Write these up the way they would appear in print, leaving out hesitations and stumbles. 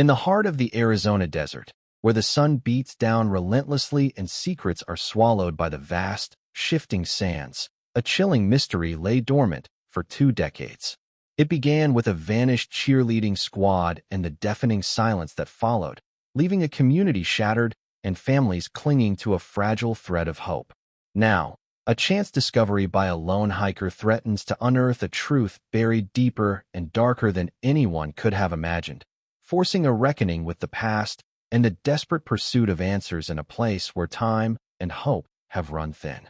In the heart of the Arizona desert, where the sun beats down relentlessly and secrets are swallowed by the vast, shifting sands, a chilling mystery lay dormant for 2 decades. It began with a vanished cheerleading squad and the deafening silence that followed, leaving a community shattered and families clinging to a fragile thread of hope. Now, a chance discovery by a lone hiker threatens to unearth a truth buried deeper and darker than anyone could have imagined, forcing a reckoning with the past and the desperate pursuit of answers in a place where time and hope have run thin.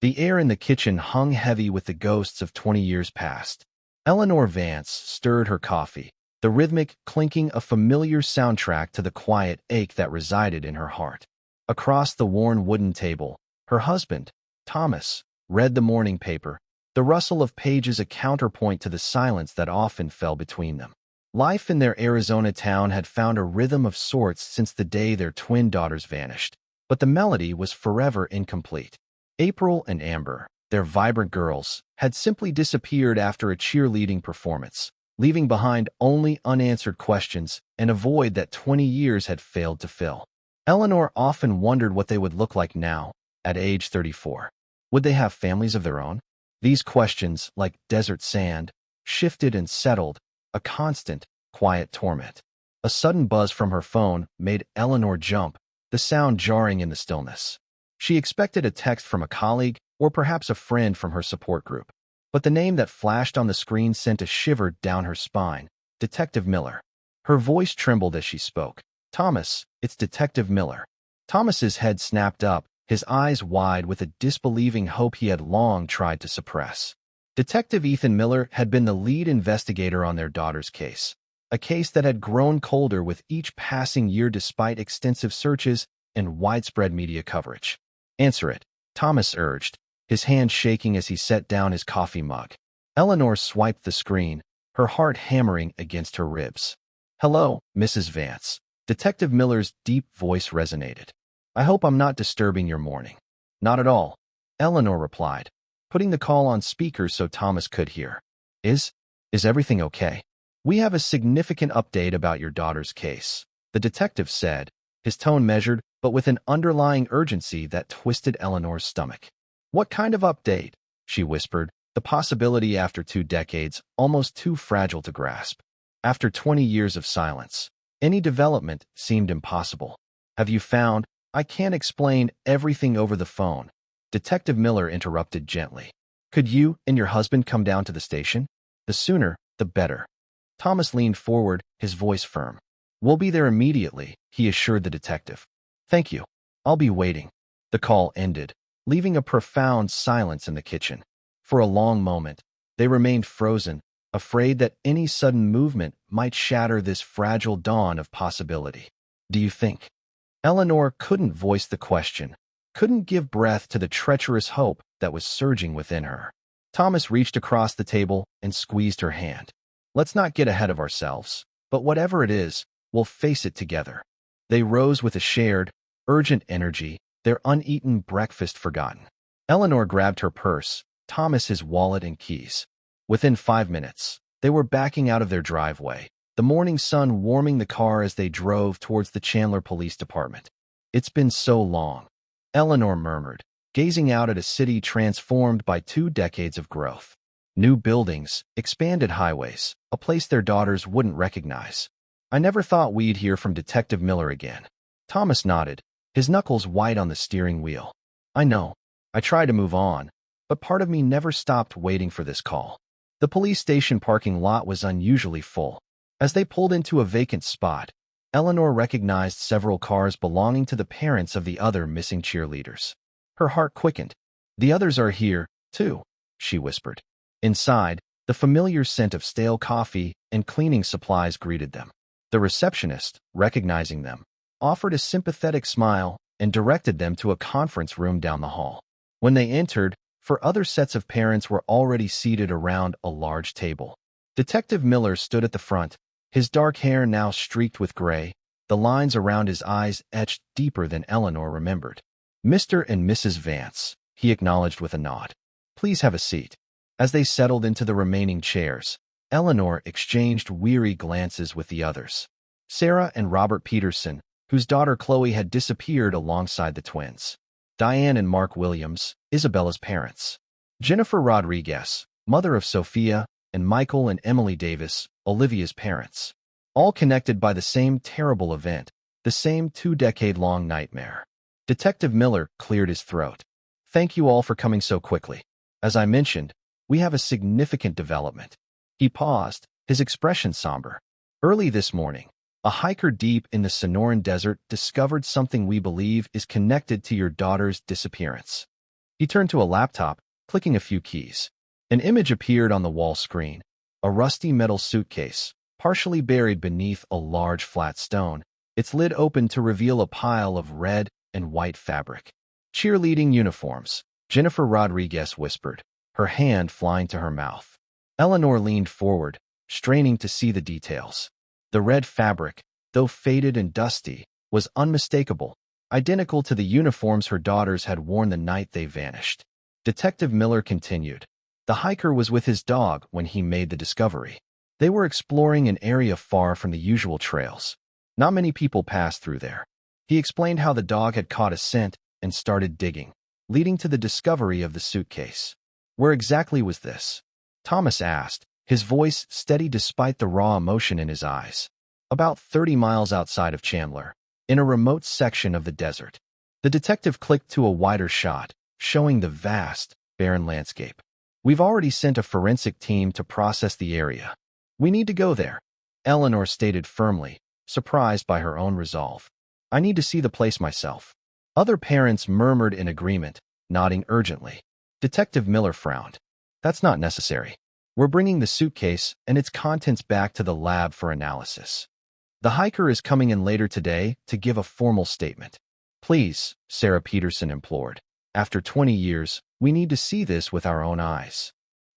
The air in the kitchen hung heavy with the ghosts of 20 years past. Eleanor Vance stirred her coffee, the rhythmic clinking a familiar soundtrack to the quiet ache that resided in her heart. Across the worn wooden table, her husband, Thomas, read the morning paper, the rustle of pages a counterpoint to the silence that often fell between them. Life in their Arizona town had found a rhythm of sorts since the day their twin daughters vanished, but the melody was forever incomplete. April and Amber, their vibrant girls, had simply disappeared after a cheerleading performance, leaving behind only unanswered questions and a void that 20 years had failed to fill. Eleanor often wondered what they would look like now, at age 34. Would they have families of their own? These questions, like desert sand, shifted and settled, a constant, quiet torment. A sudden buzz from her phone made Eleanor jump, the sound jarring in the stillness. She expected a text from a colleague or perhaps a friend from her support group. But the name that flashed on the screen sent a shiver down her spine. Detective Miller. Her voice trembled as she spoke. Thomas, it's Detective Miller. Thomas's head snapped up, his eyes wide with a disbelieving hope he had long tried to suppress. Detective Ethan Miller had been the lead investigator on their daughter's case, a case that had grown colder with each passing year despite extensive searches and widespread media coverage. Answer it, Thomas urged, his hand shaking as he set down his coffee mug. Eleanor swiped the screen, her heart hammering against her ribs. Hello, Mrs. Vance. Detective Miller's deep voice resonated. I hope I'm not disturbing your morning. Not at all, Eleanor replied, putting the call on speaker so Thomas could hear. Is everything okay? We have a significant update about your daughter's case, the detective said, his tone measured but with an underlying urgency that twisted Eleanor's stomach. What kind of update? She whispered, the possibility after 2 decades almost too fragile to grasp. After 20 years of silence, any development seemed impossible. Have you found? I can't explain everything over the phone. Detective Miller interrupted gently. Could you and your husband come down to the station? The sooner, the better. Thomas leaned forward, his voice firm. We'll be there immediately, he assured the detective. Thank you. I'll be waiting. The call ended, leaving a profound silence in the kitchen. For a long moment, they remained frozen, afraid that any sudden movement might shatter this fragile dawn of possibility. Do you think? Eleanor couldn't voice the question, couldn't give breath to the treacherous hope that was surging within her. Thomas reached across the table and squeezed her hand. Let's not get ahead of ourselves, but whatever it is, we'll face it together. They rose with a shared, urgent energy, their uneaten breakfast forgotten. Eleanor grabbed her purse, Thomas his wallet and keys. Within 5 minutes, they were backing out of their driveway, the morning sun warming the car as they drove towards the Chandler Police Department. It's been so long, Eleanor murmured, gazing out at a city transformed by 2 decades of growth. New buildings, expanded highways, a place their daughters wouldn't recognize. I never thought we'd hear from Detective Miller again. Thomas nodded, his knuckles white on the steering wheel. I know. I tried to move on, but part of me never stopped waiting for this call. The police station parking lot was unusually full. As they pulled into a vacant spot, Eleanor recognized several cars belonging to the parents of the other missing cheerleaders. Her heart quickened. The others are here, too, she whispered. Inside, the familiar scent of stale coffee and cleaning supplies greeted them. The receptionist, recognizing them, offered a sympathetic smile and directed them to a conference room down the hall. When they entered, 4 other sets of parents were already seated around a large table. Detective Miller stood at the front, his dark hair now streaked with gray, the lines around his eyes etched deeper than Eleanor remembered. Mr. and Mrs. Vance, he acknowledged with a nod. Please have a seat. As they settled into the remaining chairs, Eleanor exchanged weary glances with the others. Sarah and Robert Peterson, whose daughter Chloe had disappeared alongside the twins. Diane and Mark Williams, Isabella's parents. Jennifer Rodriguez, mother of Sophia, and Michael and Emily Davis, Olivia's parents. All connected by the same terrible event, the same 2-decade-long nightmare. Detective Miller cleared his throat. Thank you all for coming so quickly. As I mentioned, we have a significant development. He paused, his expression somber. Early this morning, a hiker deep in the Sonoran Desert discovered something we believe is connected to your daughter's disappearance. He turned to a laptop, clicking a few keys. An image appeared on the wall screen, a rusty metal suitcase, partially buried beneath a large flat stone, its lid open to reveal a pile of red and white fabric. Cheerleading uniforms, Jennifer Rodriguez whispered, her hand flying to her mouth. Eleanor leaned forward, straining to see the details. The red fabric, though faded and dusty, was unmistakable, identical to the uniforms her daughters had worn the night they vanished. Detective Miller continued. The hiker was with his dog when he made the discovery. They were exploring an area far from the usual trails. Not many people passed through there. He explained how the dog had caught a scent and started digging, leading to the discovery of the suitcase. Where exactly was this? Thomas asked, his voice steady despite the raw emotion in his eyes. About 30 miles outside of Chandler, in a remote section of the desert. The detective clicked to a wider shot, showing the vast, barren landscape. We've already sent a forensic team to process the area. We need to go there, Eleanor stated firmly, surprised by her own resolve. I need to see the place myself. Other parents murmured in agreement, nodding urgently. Detective Miller frowned. That's not necessary. We're bringing the suitcase and its contents back to the lab for analysis. The hiker is coming in later today to give a formal statement. Please, Sarah Peterson implored. After 20 years, we need to see this with our own eyes.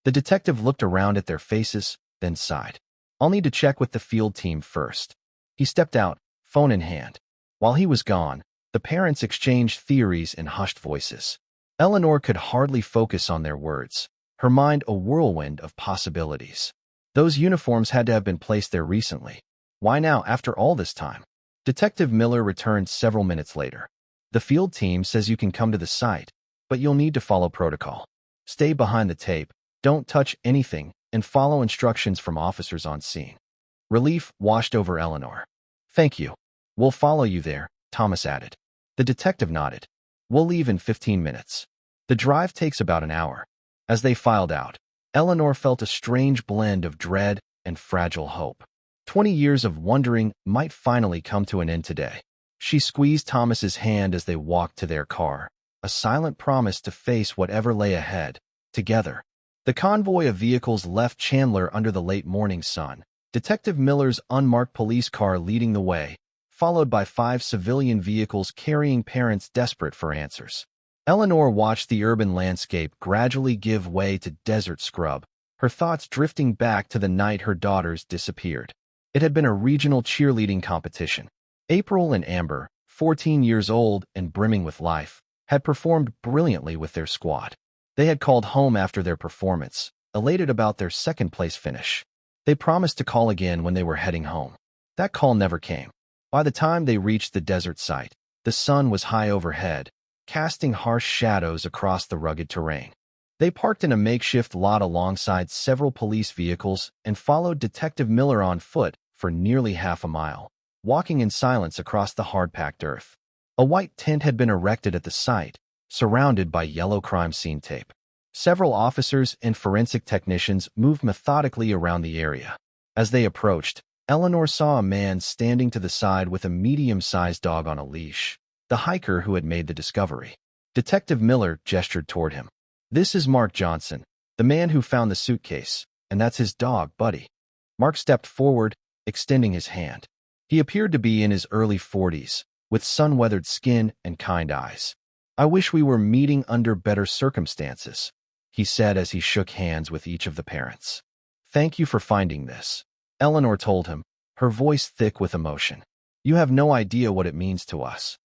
The detective looked around at their faces, then sighed. I'll need to check with the field team first. He stepped out, phone in hand. While he was gone, the parents exchanged theories in hushed voices. Eleanor could hardly focus on their words, her mind a whirlwind of possibilities. Those uniforms had to have been placed there recently. Why now, after all this time? Detective Miller returned several minutes later. The field team says you can come to the site, but you'll need to follow protocol. Stay behind the tape, don't touch anything, and follow instructions from officers on scene. Relief washed over Eleanor. Thank you. We'll follow you there, Thomas added. The detective nodded. We'll leave in 15 minutes. The drive takes about an hour. As they filed out, Eleanor felt a strange blend of dread and fragile hope. 20 years of wondering might finally come to an end today. She squeezed Thomas's hand as they walked to their car, a silent promise to face whatever lay ahead, together. The convoy of vehicles left Chandler under the late morning sun, Detective Miller's unmarked police car leading the way, followed by 5 civilian vehicles carrying parents desperate for answers. Eleanor watched the urban landscape gradually give way to desert scrub, her thoughts drifting back to the night her daughters disappeared. It had been a regional cheerleading competition. April and Amber, 14 years old and brimming with life, had performed brilliantly with their squad. They had called home after their performance, elated about their second-place finish. They promised to call again when they were heading home. That call never came. By the time they reached the desert site, the sun was high overhead, casting harsh shadows across the rugged terrain. They parked in a makeshift lot alongside several police vehicles and followed Detective Miller on foot for nearly half a mile, walking in silence across the hard-packed earth. A white tent had been erected at the site, surrounded by yellow crime scene tape. Several officers and forensic technicians moved methodically around the area. As they approached, Eleanor saw a man standing to the side with a medium-sized dog on a leash, the hiker who had made the discovery. Detective Miller gestured toward him. This is Mark Johnson, the man who found the suitcase, and that's his dog, Buddy. Mark stepped forward, extending his hand. He appeared to be in his early 40s, with sun-weathered skin and kind eyes. I wish we were meeting under better circumstances, he said as he shook hands with each of the parents. Thank you for finding this, Eleanor told him, her voice thick with emotion. You have no idea what it means to us.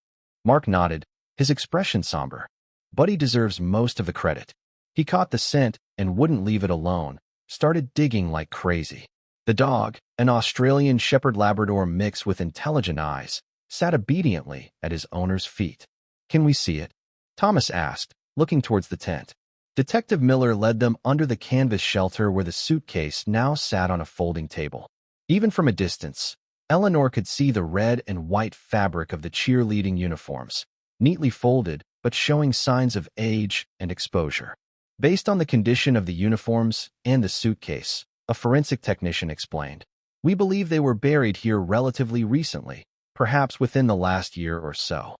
Mark nodded, his expression somber. Buddy deserves most of the credit. He caught the scent and wouldn't leave it alone, started digging like crazy. The dog, an Australian Shepherd Labrador mix with intelligent eyes, sat obediently at his owner's feet. "Can we see it?" Thomas asked, looking towards the tent. Detective Miller led them under the canvas shelter where the suitcase now sat on a folding table. Even from a distance, Eleanor could see the red and white fabric of the cheerleading uniforms, neatly folded but showing signs of age and exposure. Based on the condition of the uniforms and the suitcase, a forensic technician explained, "We believe they were buried here relatively recently, perhaps within the last year or so."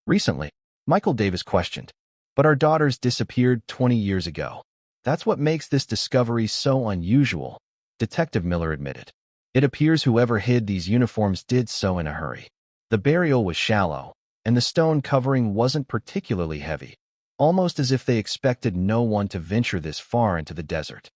"Recently?" Michael Davis questioned. "But our daughters disappeared 20 years ago. That's what makes this discovery so unusual," Detective Miller admitted. "It appears whoever hid these uniforms did so in a hurry. The burial was shallow, and the stone covering wasn't particularly heavy, almost as if they expected no one to venture this far into the desert."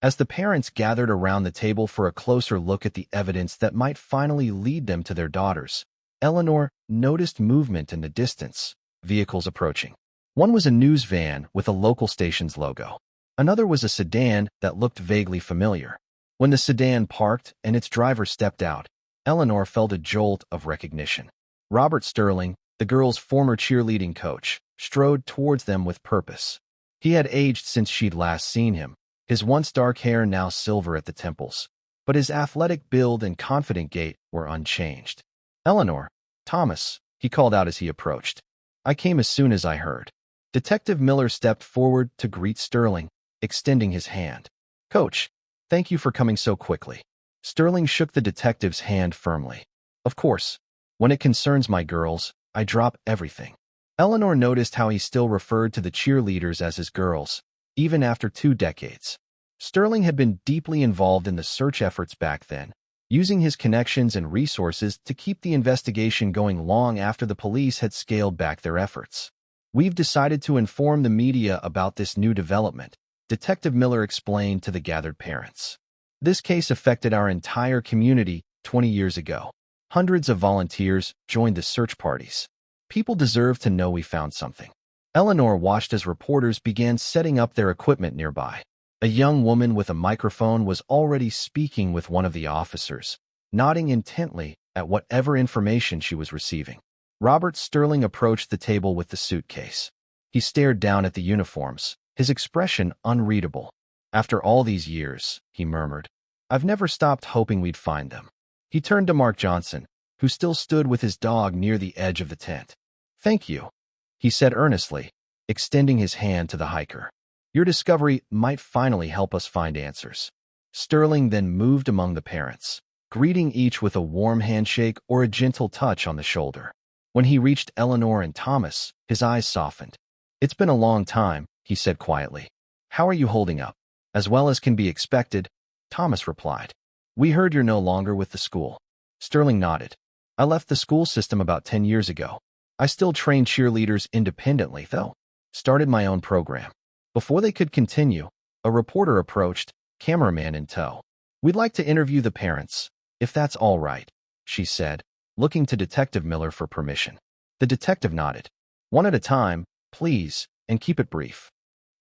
As the parents gathered around the table for a closer look at the evidence that might finally lead them to their daughters, Eleanor noticed movement in the distance, vehicles approaching. One was a news van with a local station's logo. Another was a sedan that looked vaguely familiar. When the sedan parked and its driver stepped out, Eleanor felt a jolt of recognition. Robert Sterling, the girl's former cheerleading coach, strode towards them with purpose. He had aged since she'd last seen him, his once dark hair now silver at the temples, but his athletic build and confident gait were unchanged. "Eleanor, Thomas," he called out as he approached. "I came as soon as I heard." Detective Miller stepped forward to greet Sterling, extending his hand. "Coach, thank you for coming so quickly." Sterling shook the detective's hand firmly. "Of course. When it concerns my girls, I drop everything." Eleanor noticed how he still referred to the cheerleaders as his girls, even after 2 decades. Sterling had been deeply involved in the search efforts back then, using his connections and resources to keep the investigation going long after the police had scaled back their efforts. "We've decided to inform the media about this new development," Detective Miller explained to the gathered parents. "This case affected our entire community 20 years ago. Hundreds of volunteers joined the search parties. People deserve to know we found something." Eleanor watched as reporters began setting up their equipment nearby. A young woman with a microphone was already speaking with one of the officers, nodding intently at whatever information she was receiving. Robert Sterling approached the table with the suitcase. He stared down at the uniforms, his expression unreadable. "After all these years," he murmured, "I've never stopped hoping we'd find them." He turned to Mark Johnson, who still stood with his dog near the edge of the tent. "Thank you," he said earnestly, extending his hand to the hiker. "Your discovery might finally help us find answers." Sterling then moved among the parents, greeting each with a warm handshake or a gentle touch on the shoulder. When he reached Eleanor and Thomas, his eyes softened. "It's been a long time," he said quietly. "How are you holding up?" "As well as can be expected," Thomas replied. "We heard you're no longer with the school." Sterling nodded. "I left the school system about 10 years ago. I still train cheerleaders independently, though. Started my own program." Before they could continue, a reporter approached, cameraman in tow. "We'd like to interview the parents, if that's all right," she said, looking to Detective Miller for permission. The detective nodded. "One at a time, please, and keep it brief."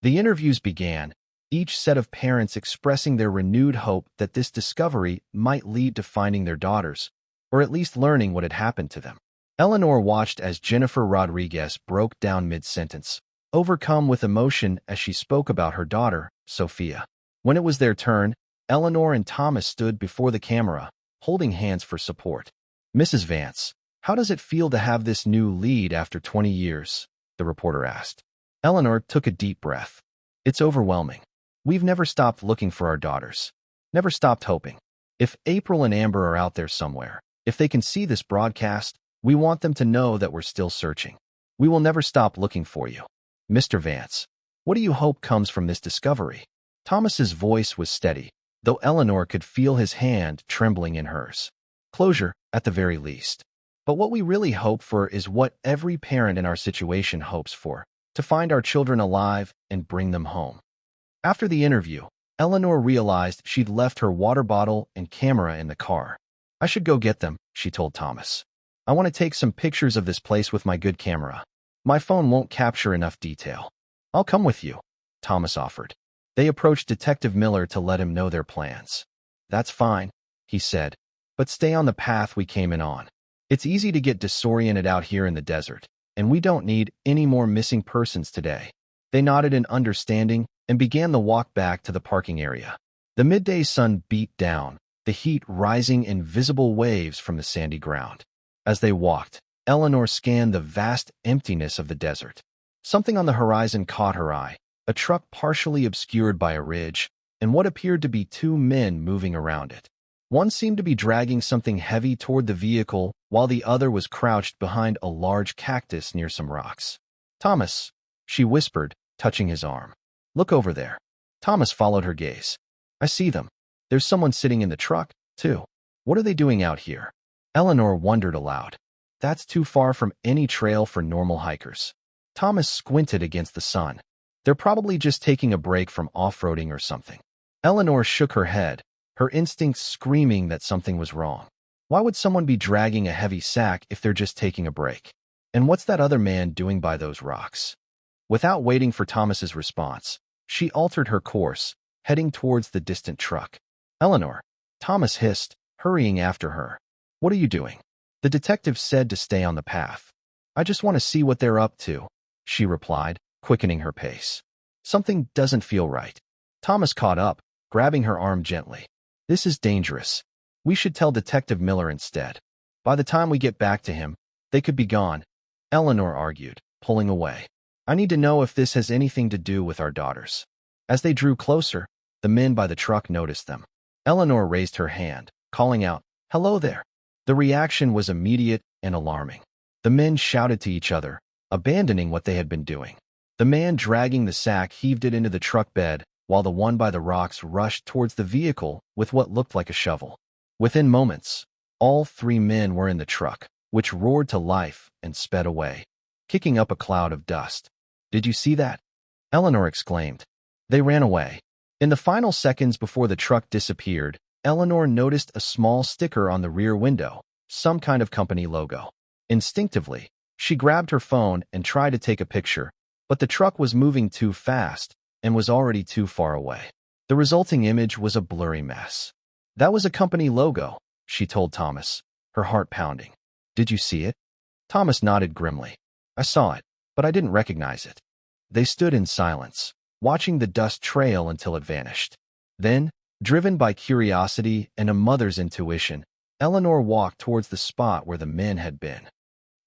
The interviews began, each set of parents expressing their renewed hope that this discovery might lead to finding their daughters, or at least learning what had happened to them. Eleanor watched as Jennifer Rodriguez broke down mid-sentence, overcome with emotion as she spoke about her daughter, Sophia. When it was their turn, Eleanor and Thomas stood before the camera, holding hands for support. "Mrs. Vance, how does it feel to have this new lead after 20 years?" the reporter asked. Eleanor took a deep breath. "It's overwhelming. We've never stopped looking for our daughters. Never stopped hoping. If April and Amber are out there somewhere, if they can see this broadcast, we want them to know that we're still searching. We will never stop looking for you. Mr. Vance, what do you hope comes from this discovery?" Thomas's voice was steady, though Eleanor could feel his hand trembling in hers. "Closure, at the very least. But what we really hope for is what every parent in our situation hopes for, to find our children alive and bring them home." After the interview, Eleanor realized she'd left her water bottle and camera in the car. "I should go get them," she told Thomas. "I want to take some pictures of this place with my good camera. My phone won't capture enough detail." "I'll come with you," Thomas offered. They approached Detective Miller to let him know their plans. That's fine, he said, but stay on the path we came in on. It's easy to get disoriented out here in the desert, and we don't need any more missing persons today. They nodded in understanding and began the walk back to the parking area. The midday sun beat down, the heat rising in visible waves from the sandy ground. As they walked, Eleanor scanned the vast emptiness of the desert. Something on the horizon caught her eye, a truck partially obscured by a ridge, and what appeared to be two men moving around it. One seemed to be dragging something heavy toward the vehicle, while the other was crouched behind a large cactus near some rocks. "Thomas," she whispered, touching his arm. "Look over there." Thomas followed her gaze. "I see them. There's someone sitting in the truck, too. What are they doing out here?" Eleanor wondered aloud. That's too far from any trail for normal hikers. Thomas squinted against the sun. They're probably just taking a break from off-roading or something. Eleanor shook her head, her instincts screaming that something was wrong. Why would someone be dragging a heavy sack if they're just taking a break? And what's that other man doing by those rocks? Without waiting for Thomas's response, she altered her course, heading towards the distant truck. "Eleanor," Thomas hissed, hurrying after her. "What are you doing?" The detective said to stay on the path. "I just want to see what they're up to," she replied, quickening her pace. "Something doesn't feel right." Thomas caught up, grabbing her arm gently. "This is dangerous. We should tell Detective Miller instead. By the time we get back to him, they could be gone," Eleanor argued, pulling away. "I need to know if this has anything to do with our daughters." As they drew closer, the men by the truck noticed them. Eleanor raised her hand, calling out, "Hello there." The reaction was immediate and alarming. The men shouted to each other, abandoning what they had been doing. The man dragging the sack heaved it into the truck bed, while the one by the rocks rushed towards the vehicle with what looked like a shovel. Within moments, all three men were in the truck, which roared to life and sped away, kicking up a cloud of dust. "Did you see that?" Eleanor exclaimed. They ran away. In the final seconds before the truck disappeared, Eleanor noticed a small sticker on the rear window, some kind of company logo. Instinctively, she grabbed her phone and tried to take a picture, but the truck was moving too fast and was already too far away. The resulting image was a blurry mess. "That was a company logo," she told Thomas, her heart pounding. "Did you see it?" Thomas nodded grimly. "I saw it, but I didn't recognize it." They stood in silence, watching the dust trail until it vanished. Then, driven by curiosity and a mother's intuition, Eleanor walked towards the spot where the men had been.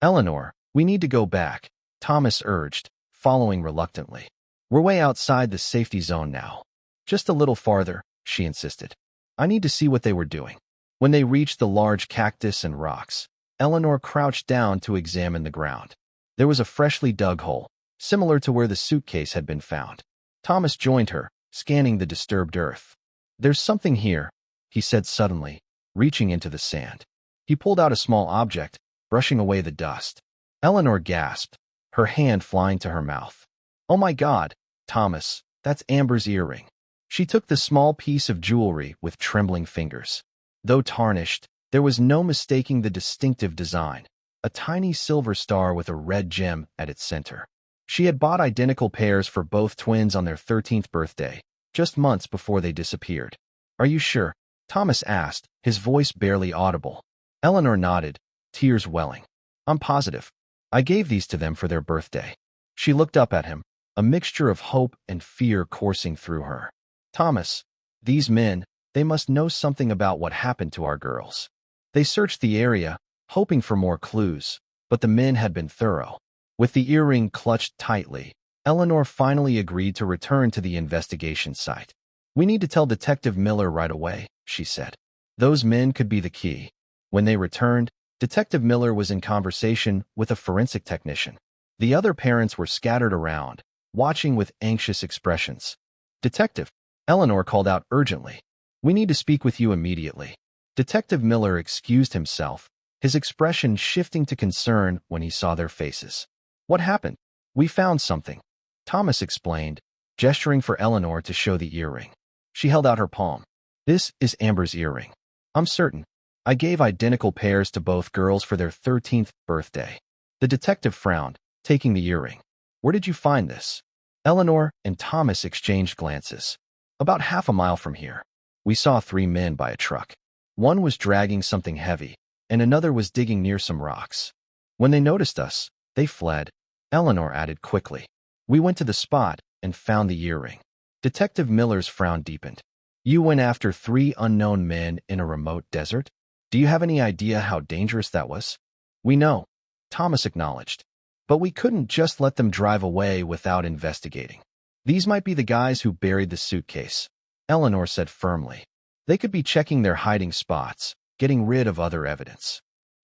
"Eleanor, we need to go back," Thomas urged, following reluctantly. "We're way outside the safety zone now." "Just a little farther," she insisted. "I need to see what they were doing." When they reached the large cactus and rocks, Eleanor crouched down to examine the ground. There was a freshly dug hole, similar to where the suitcase had been found. Thomas joined her, scanning the disturbed earth. "There's something here," he said suddenly, reaching into the sand. He pulled out a small object, brushing away the dust. Eleanor gasped, her hand flying to her mouth. "Oh my God, Thomas, that's Amber's earring." She took the small piece of jewelry with trembling fingers. Though tarnished, there was no mistaking the distinctive design, a tiny silver star with a red gem at its center. She had bought identical pairs for both twins on their 13th birthday, just months before they disappeared. "Are you sure?" Thomas asked, his voice barely audible. Eleanor nodded, tears welling. "I'm positive. I gave these to them for their birthday." She looked up at him, a mixture of hope and fear coursing through her. "Thomas, these men, they must know something about what happened to our girls." They searched the area, hoping for more clues, but the men had been thorough. With the earring clutched tightly, Eleanor finally agreed to return to the investigation site. "We need to tell Detective Miller right away," she said. "Those men could be the key." When they returned, Detective Miller was in conversation with a forensic technician. The other parents were scattered around, watching with anxious expressions. "Detective," Eleanor called out urgently. "We need to speak with you immediately." Detective Miller excused himself, his expression shifting to concern when he saw their faces. "What happened?" "We found something," Thomas explained, gesturing for Eleanor to show the earring. She held out her palm. "This is Amber's earring. I'm certain. I gave identical pairs to both girls for their 13th birthday." The detective frowned, taking the earring. "Where did you find this?" Eleanor and Thomas exchanged glances. "About half a mile from here." We saw 3 men by a truck. One was dragging something heavy, and another was digging near some rocks. When they noticed us, they fled," Eleanor added quickly. "We went to the spot and found the earring." Detective Miller's frown deepened. "You went after 3 unknown men in a remote desert? Do you have any idea how dangerous that was?" "We know," Thomas acknowledged. "But we couldn't just let them drive away without investigating. These might be the guys who buried the suitcase," Eleanor said firmly. "They could be checking their hiding spots, getting rid of other evidence."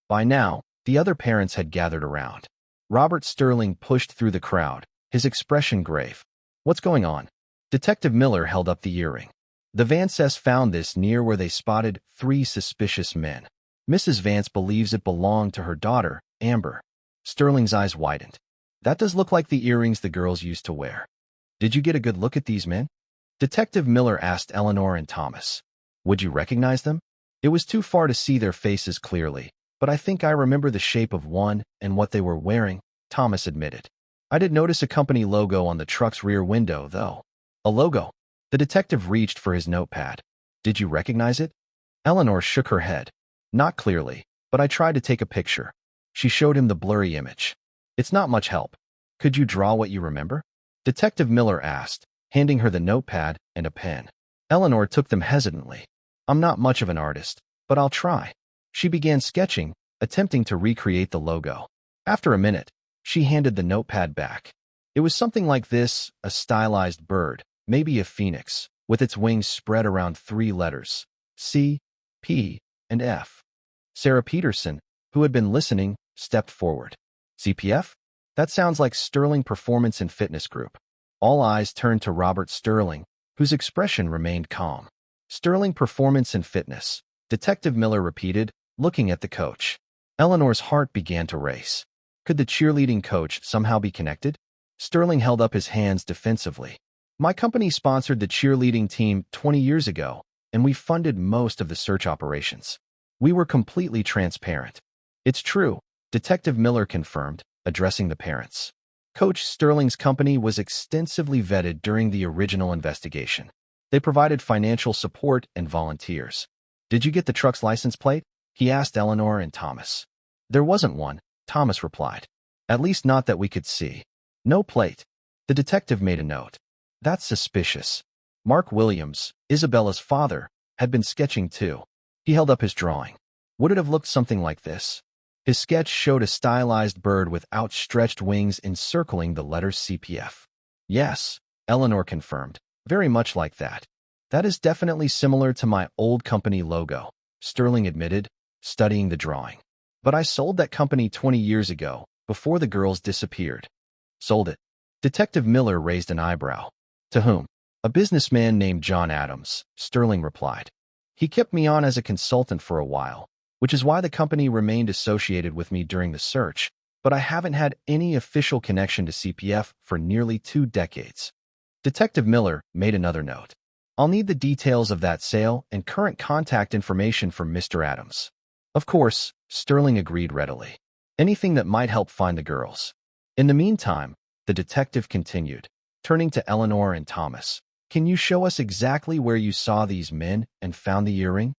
By now, the other parents had gathered around. Robert Sterling pushed through the crowd, his expression grave. "What's going on?" Detective Miller held up the earring. "The Vances found this near where they spotted 3 suspicious men. Mrs. Vance believes it belonged to her daughter, Amber." Sterling's eyes widened. "That does look like the earrings the girls used to wear. Did you get a good look at these men?" Detective Miller asked Eleanor and Thomas. "Would you recognize them?" "It was too far to see their faces clearly, but I think I remember the shape of one and what they were wearing," Thomas admitted. "I did notice a company logo on the truck's rear window, though." "A logo?" The detective reached for his notepad. "Did you recognize it?" Eleanor shook her head. "Not clearly, but I tried to take a picture." She showed him the blurry image. "It's not much help. Could you draw what you remember?" Detective Miller asked, handing her the notepad and a pen. Eleanor took them hesitantly. "I'm not much of an artist, but I'll try." She began sketching, attempting to recreate the logo. After a minute, she handed the notepad back. It was something like this, a stylized bird, maybe a phoenix, with its wings spread around 3 letters, C, P, and F. Sarah Peterson, who had been listening, stepped forward. "CPF? That sounds like Sterling Performance and Fitness Group." All eyes turned to Robert Sterling, whose expression remained calm. "Sterling Performance and Fitness," Detective Miller repeated, looking at the coach. Eleanor's heart began to race. Could the cheerleading coach somehow be connected? Sterling held up his hands defensively. "My company sponsored the cheerleading team 20 years ago, and we funded most of the search operations. We were completely transparent." "It's true," Detective Miller confirmed, addressing the parents. "Coach Sterling's company was extensively vetted during the original investigation. They provided financial support and volunteers." "Did you get the truck's license plate?" he asked Eleanor and Thomas. "There wasn't one," Thomas replied. "At least not that we could see. No plate." The detective made a note. "That's suspicious." Mark Williams, Isabella's father, had been sketching too. He held up his drawing. "Would it have looked something like this?" His sketch showed a stylized bird with outstretched wings encircling the letters CPF. "Yes," Eleanor confirmed, "very much like that." "That is definitely similar to my old company logo," Sterling admitted, studying the drawing. "But I sold that company 20 years ago, before the girls disappeared." "Sold it?" Detective Miller raised an eyebrow. "To whom?" "A businessman named John Adams," Sterling replied. "He kept me on as a consultant for a while, which is why the company remained associated with me during the search, but I haven't had any official connection to CPF for nearly 2 decades." Detective Miller made another note. "I'll need the details of that sale and current contact information from Mr. Adams." "Of course," Sterling agreed readily. "Anything that might help find the girls." "In the meantime," the detective continued, turning to Eleanor and Thomas, "can you show us exactly where you saw these men and found the earring?"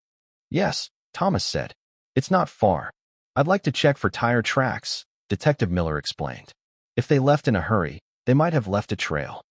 "Yes," Thomas said. "It's not far. I'd like to check for tire tracks," Detective Miller explained. "If they left in a hurry, they might have left a trail."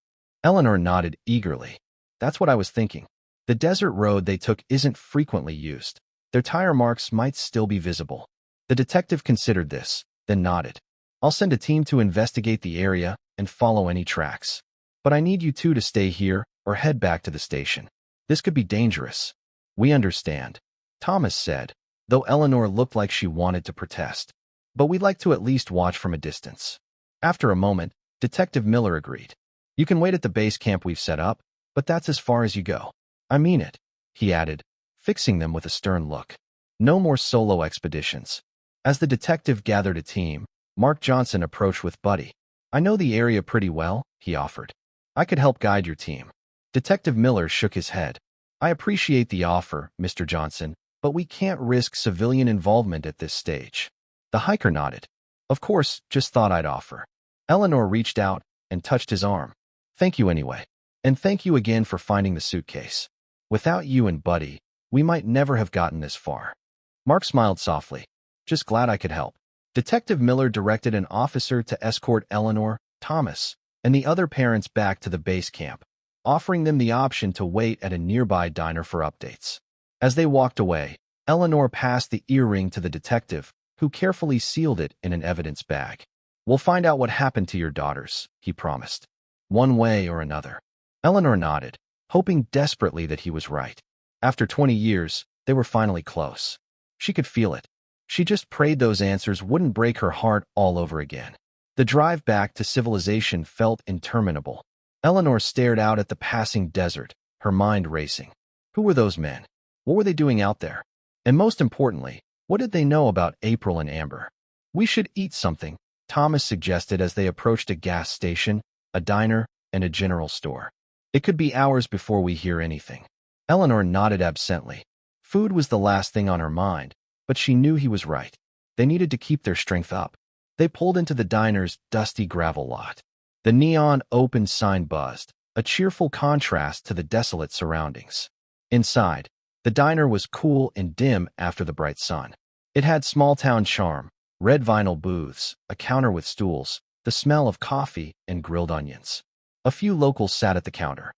Eleanor nodded eagerly. "That's what I was thinking. The desert road they took isn't frequently used. Their tire marks might still be visible." The detective considered this, then nodded. "I'll send a team to investigate the area and follow any tracks. But I need you two to stay here or head back to the station. This could be dangerous." "We understand," Thomas said, though Eleanor looked like she wanted to protest. "But we'd like to at least watch from a distance." After a moment, Detective Miller agreed. "You can wait at the base camp we've set up, but that's as far as you go." "I mean it," he added, fixing them with a stern look. "No more solo expeditions." As the detective gathered a team, Mark Johnson approached with Buddy. "I know the area pretty well," he offered. "I could help guide your team." Detective Miller shook his head. "I appreciate the offer, Mr. Johnson, but we can't risk civilian involvement at this stage." The hiker nodded. "Of course, just thought I'd offer." Eleanor reached out and touched his arm. "Thank you anyway. And thank you again for finding the suitcase." Without you and Buddy, we might never have gotten this far. Mark smiled softly. Just glad I could help. Detective Miller directed an officer to escort Eleanor, Thomas, and the other parents back to the base camp, offering them the option to wait at a nearby diner for updates. As they walked away, Eleanor passed the earring to the detective, who carefully sealed it in an evidence bag. We'll find out what happened to your daughters, he promised. One way or another. Eleanor nodded, hoping desperately that he was right. After 20 years, they were finally close. She could feel it. She just prayed those answers wouldn't break her heart all over again. The drive back to civilization felt interminable. Eleanor stared out at the passing desert, her mind racing. Who were those men? What were they doing out there? And most importantly, what did they know about April and Amber? We should eat something, Thomas suggested as they approached a gas station, a diner, and a general store. It could be hours before we hear anything. Eleanor nodded absently. Food was the last thing on her mind, but she knew he was right. They needed to keep their strength up. They pulled into the diner's dusty gravel lot. The neon open sign buzzed, a cheerful contrast to the desolate surroundings. Inside, the diner was cool and dim after the bright sun. It had small-town charm, red vinyl booths, a counter with stools, the smell of coffee and grilled onions. A few locals sat at the counter.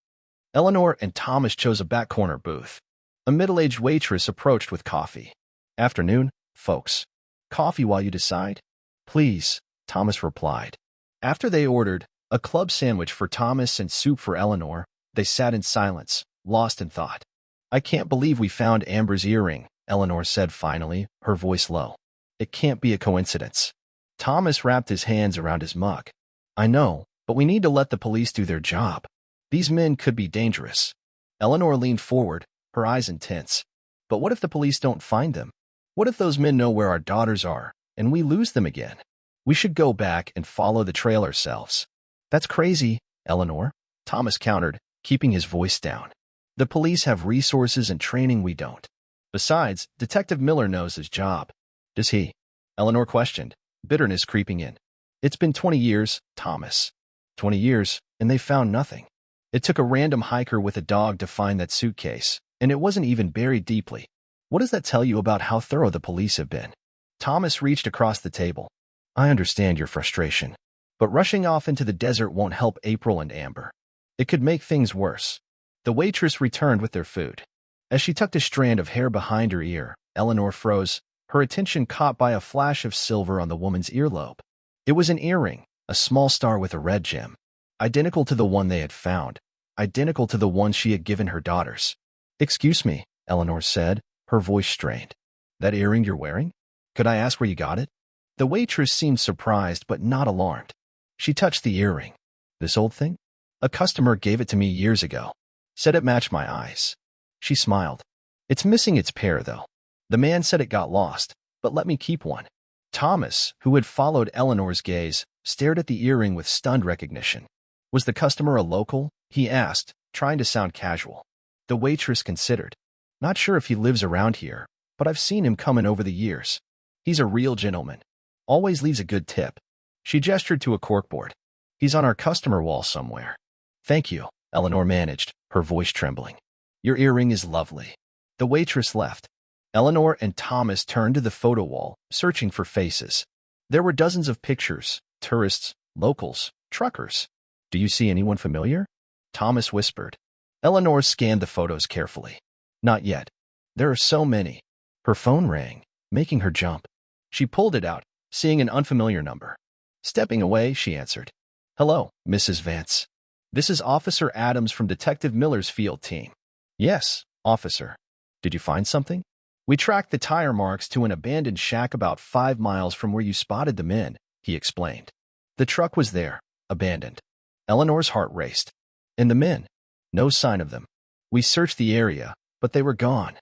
Eleanor and Thomas chose a back corner booth. A middle-aged waitress approached with coffee. Afternoon, folks. Coffee while you decide? Please, Thomas replied. After they ordered a club sandwich for Thomas and soup for Eleanor, they sat in silence, lost in thought. I can't believe we found Amber's earring, Eleanor said finally, her voice low. It can't be a coincidence. Thomas wrapped his hands around his mug. I know, but we need to let the police do their job. These men could be dangerous. Eleanor leaned forward, her eyes intense. But what if the police don't find them? What if those men know where our daughters are, and we lose them again? We should go back and follow the trail ourselves. That's crazy, Eleanor, Thomas countered, keeping his voice down. The police have resources and training we don't. Besides, Detective Miller knows his job. Does he? Eleanor questioned, bitterness creeping in. It's been 20 years, Thomas. 20 years, and they found nothing. It took a random hiker with a dog to find that suitcase, and it wasn't even buried deeply. What does that tell you about how thorough the police have been? Thomas reached across the table. I understand your frustration, but rushing off into the desert won't help April and Amber. It could make things worse. The waitress returned with their food. As she tucked a strand of hair behind her ear, Eleanor froze, her attention caught by a flash of silver on the woman's earlobe. It was an earring, a small star with a red gem, identical to the one they had found, identical to the one she had given her daughters. Excuse me, Eleanor said, her voice strained. That earring you're wearing? Could I ask where you got it? The waitress seemed surprised but not alarmed. She touched the earring. This old thing? A customer gave it to me years ago. Said it matched my eyes. She smiled. It's missing its pair, though. The man said it got lost, but let me keep one. Thomas, who had followed Eleanor's gaze, stared at the earring with stunned recognition. Was the customer a local? He asked, trying to sound casual. The waitress considered. Not sure if he lives around here, but I've seen him coming over the years. He's a real gentleman. Always leaves a good tip. She gestured to a corkboard. He's on our customer wall somewhere. Thank you, Eleanor managed, her voice trembling. Your earring is lovely. The waitress left. Eleanor and Thomas turned to the photo wall, searching for faces. There were dozens of pictures, tourists, locals, truckers. Do you see anyone familiar? Thomas whispered. Eleanor scanned the photos carefully. Not yet. There are so many. Her phone rang, making her jump. She pulled it out, seeing an unfamiliar number. Stepping away, she answered. Hello, Mrs. Vance. This is Officer Adams from Detective Miller's field team. Yes, officer. Did you find something? We tracked the tire marks to an abandoned shack about 5 miles from where you spotted the men, he explained. The truck was there, abandoned. Eleanor's heart raced. And the men? No sign of them. We searched the area, but they were gone.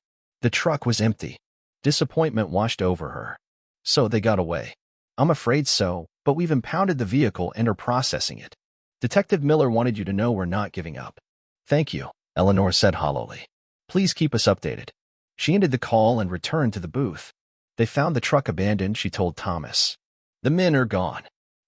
The truck was empty. Disappointment washed over her. So they got away. I'm afraid so, but we've impounded the vehicle and are processing it. Detective Miller wanted you to know we're not giving up. Thank you, Eleanor said hollowly. Please keep us updated. She ended the call and returned to the booth. They found the truck abandoned, she told Thomas. The men are gone.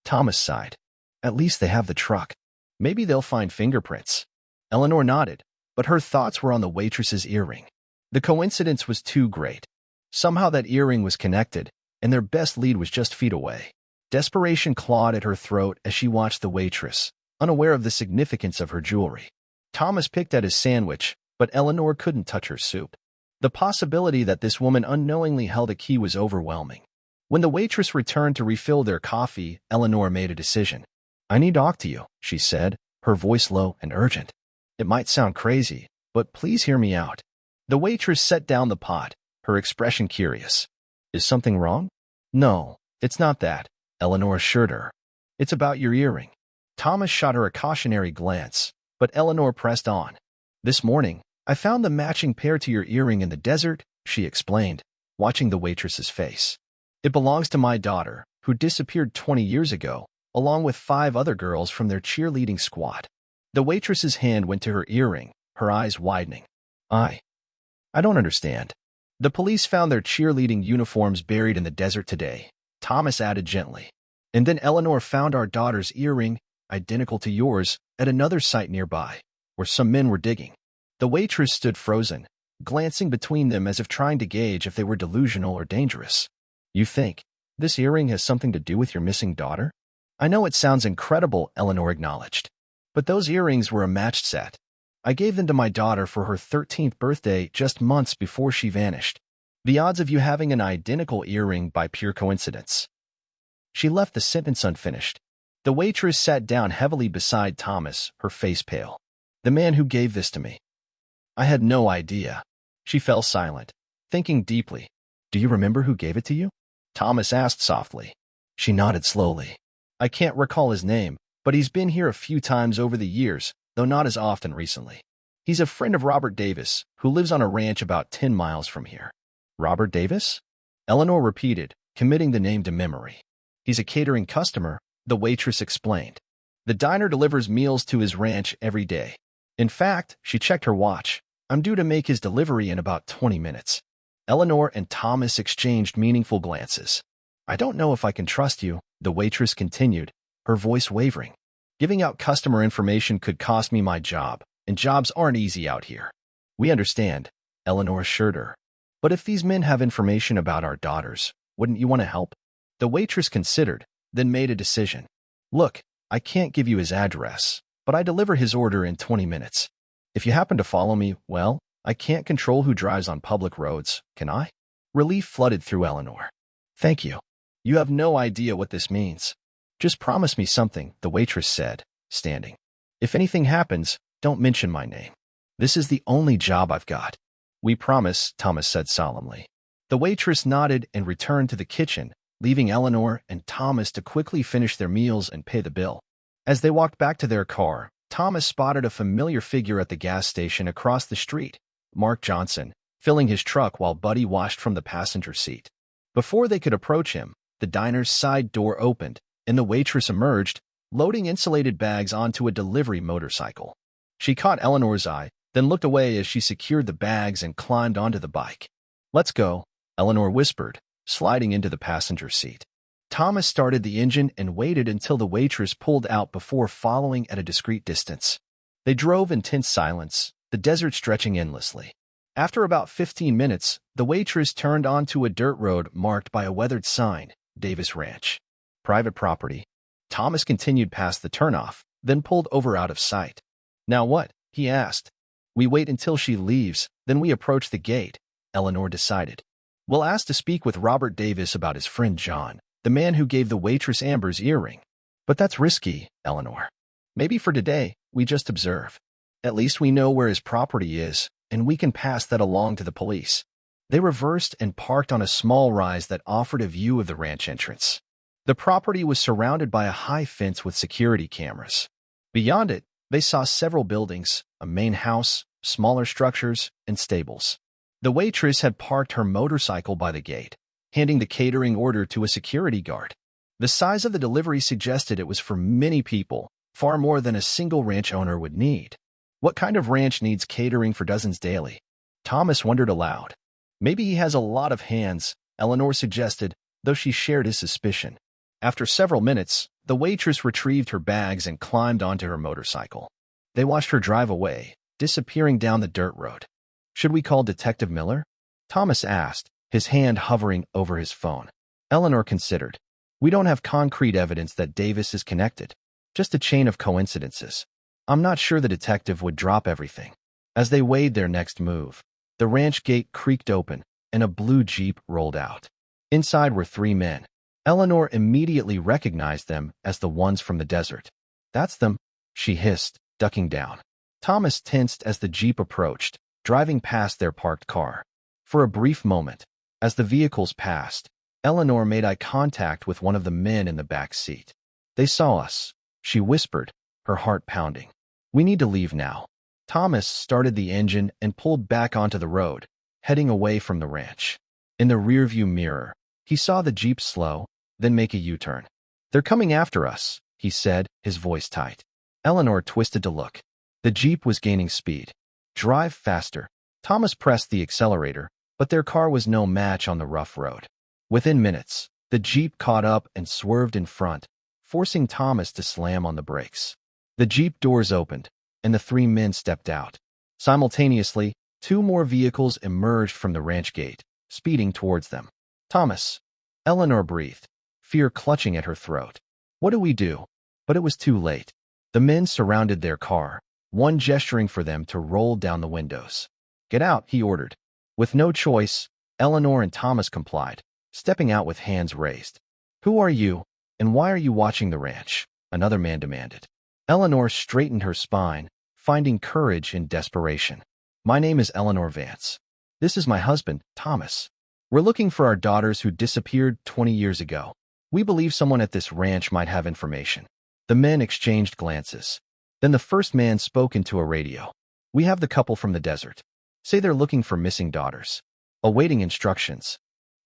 Thomas sighed. At least they have the truck. Maybe they'll find fingerprints. Eleanor nodded, but her thoughts were on the waitress's earring. The coincidence was too great. Somehow that earring was connected, and their best lead was just feet away. Desperation clawed at her throat as she watched the waitress, unaware of the significance of her jewelry. Thomas picked at his sandwich, but Eleanor couldn't touch her soup. The possibility that this woman unknowingly held a key was overwhelming. When the waitress returned to refill their coffee, Eleanor made a decision. "I need to talk to you," she said, her voice low and urgent. "It might sound crazy, but please hear me out." The waitress set down the pot, her expression curious. "Is something wrong?" "No, it's not that," Eleanor assured her. "It's about your earring." Thomas shot her a cautionary glance, but Eleanor pressed on. "This morning, I found the matching pair to your earring in the desert," she explained, watching the waitress's face. "It belongs to my daughter, who disappeared 20 years ago, along with 5 other girls from their cheerleading squad." The waitress's hand went to her earring, her eyes widening. I don't understand." "The police found their cheerleading uniforms buried in the desert today," Thomas added gently. "And then Eleanor found our daughter's earring, identical to yours, at another site nearby, where some men were digging." The waitress stood frozen, glancing between them as if trying to gauge if they were delusional or dangerous. "You think this earring has something to do with your missing daughter?" "I know it sounds incredible," Eleanor acknowledged. "But those earrings were a matched set. I gave them to my daughter for her 13th birthday just months before she vanished. The odds of you having an identical earring by pure coincidence." She left the sentence unfinished. The waitress sat down heavily beside Thomas, her face pale. "The man who gave this to me. I had no idea." She fell silent, thinking deeply. "Do you remember who gave it to you?" Thomas asked softly. She nodded slowly. "I can't recall his name, but he's been here a few times over the years, though not as often recently. He's a friend of Robert Davis, who lives on a ranch about 10 miles from here." "Robert Davis?" Eleanor repeated, committing the name to memory. "He's a catering customer," the waitress explained. "The diner delivers meals to his ranch every day. In fact," she checked her watch, "I'm due to make his delivery in about 20 minutes." Eleanor and Thomas exchanged meaningful glances. "I don't know if I can trust you," the waitress continued, her voice wavering. "Giving out customer information could cost me my job, and jobs aren't easy out here." "We understand," Eleanor assured her. "But if these men have information about our daughters, wouldn't you want to help?" The waitress considered, then made a decision. "Look, I can't give you his address, but I deliver his order in 20 minutes. If you happen to follow me, well, I can't control who drives on public roads, can I?" Relief flooded through Eleanor. "Thank you. You have no idea what this means." "Just promise me something," the waitress said, standing. "If anything happens, don't mention my name. This is the only job I've got." "We promise," Thomas said solemnly. The waitress nodded and returned to the kitchen, leaving Eleanor and Thomas to quickly finish their meals and pay the bill. As they walked back to their car, Thomas spotted a familiar figure at the gas station across the street, Mark Johnson, filling his truck while Buddy watched from the passenger seat. Before they could approach him, the diner's side door opened, and the waitress emerged, loading insulated bags onto a delivery motorcycle. She caught Eleanor's eye, then looked away as she secured the bags and climbed onto the bike. "Let's go," Eleanor whispered, sliding into the passenger seat. Thomas started the engine and waited until the waitress pulled out before following at a discreet distance. They drove in tense silence, the desert stretching endlessly. After about 15 minutes, the waitress turned onto a dirt road marked by a weathered sign, Davis Ranch. Private property. Thomas continued past the turnoff, then pulled over out of sight. "Now what?" he asked. "We wait until she leaves, then we approach the gate," Eleanor decided. "We'll ask to speak with Robert Davis about his friend John, the man who gave the waitress Amber's earring." "But that's risky, Eleanor. Maybe for today, we just observe. At least we know where his property is, and we can pass that along to the police." They reversed and parked on a small rise that offered a view of the ranch entrance. The property was surrounded by a high fence with security cameras. Beyond it, they saw several buildings, a main house, smaller structures, and stables. The waitress had parked her motorcycle by the gate, handing the catering order to a security guard. The size of the delivery suggested it was for many people, far more than a single ranch owner would need. What kind of ranch needs catering for dozens daily? Thomas wondered aloud. Maybe he has a lot of hands, Eleanor suggested, though she shared his suspicion. After several minutes, the waitress retrieved her bags and climbed onto her motorcycle. They watched her drive away, disappearing down the dirt road. Should we call Detective Miller? Thomas asked, his hand hovering over his phone. Eleanor considered. We don't have concrete evidence that Davis is connected. Just a chain of coincidences. I'm not sure the detective would drop everything. As they weighed their next move, the ranch gate creaked open, and a blue Jeep rolled out. Inside were 3 men. Eleanor immediately recognized them as the ones from the desert. That's them, she hissed, ducking down. Thomas tensed as the Jeep approached, driving past their parked car. For a brief moment, as the vehicles passed, Eleanor made eye contact with one of the men in the back seat. They saw us, she whispered, her heart pounding. We need to leave now. Thomas started the engine and pulled back onto the road, heading away from the ranch. In the rearview mirror, he saw the Jeep slow, then make a U-turn. They're coming after us, he said, his voice tight. Eleanor twisted to look. The Jeep was gaining speed. Drive faster. Thomas pressed the accelerator, but their car was no match on the rough road. Within minutes, the Jeep caught up and swerved in front, forcing Thomas to slam on the brakes. The Jeep doors opened, and the 3 men stepped out. Simultaneously, 2 more vehicles emerged from the ranch gate, speeding towards them. Thomas. Eleanor breathed, fear clutching at her throat. What do we do? But it was too late. The men surrounded their car, one gesturing for them to roll down the windows. Get out, he ordered. With no choice, Eleanor and Thomas complied, stepping out with hands raised. Who are you, and why are you watching the ranch? Another man demanded. Eleanor straightened her spine, finding courage in desperation. My name is Eleanor Vance. This is my husband, Thomas. We're looking for our daughters who disappeared 20 years ago. We believe someone at this ranch might have information. The men exchanged glances. Then the first man spoke into a radio. We have the couple from the desert. Say they're looking for missing daughters. Awaiting instructions.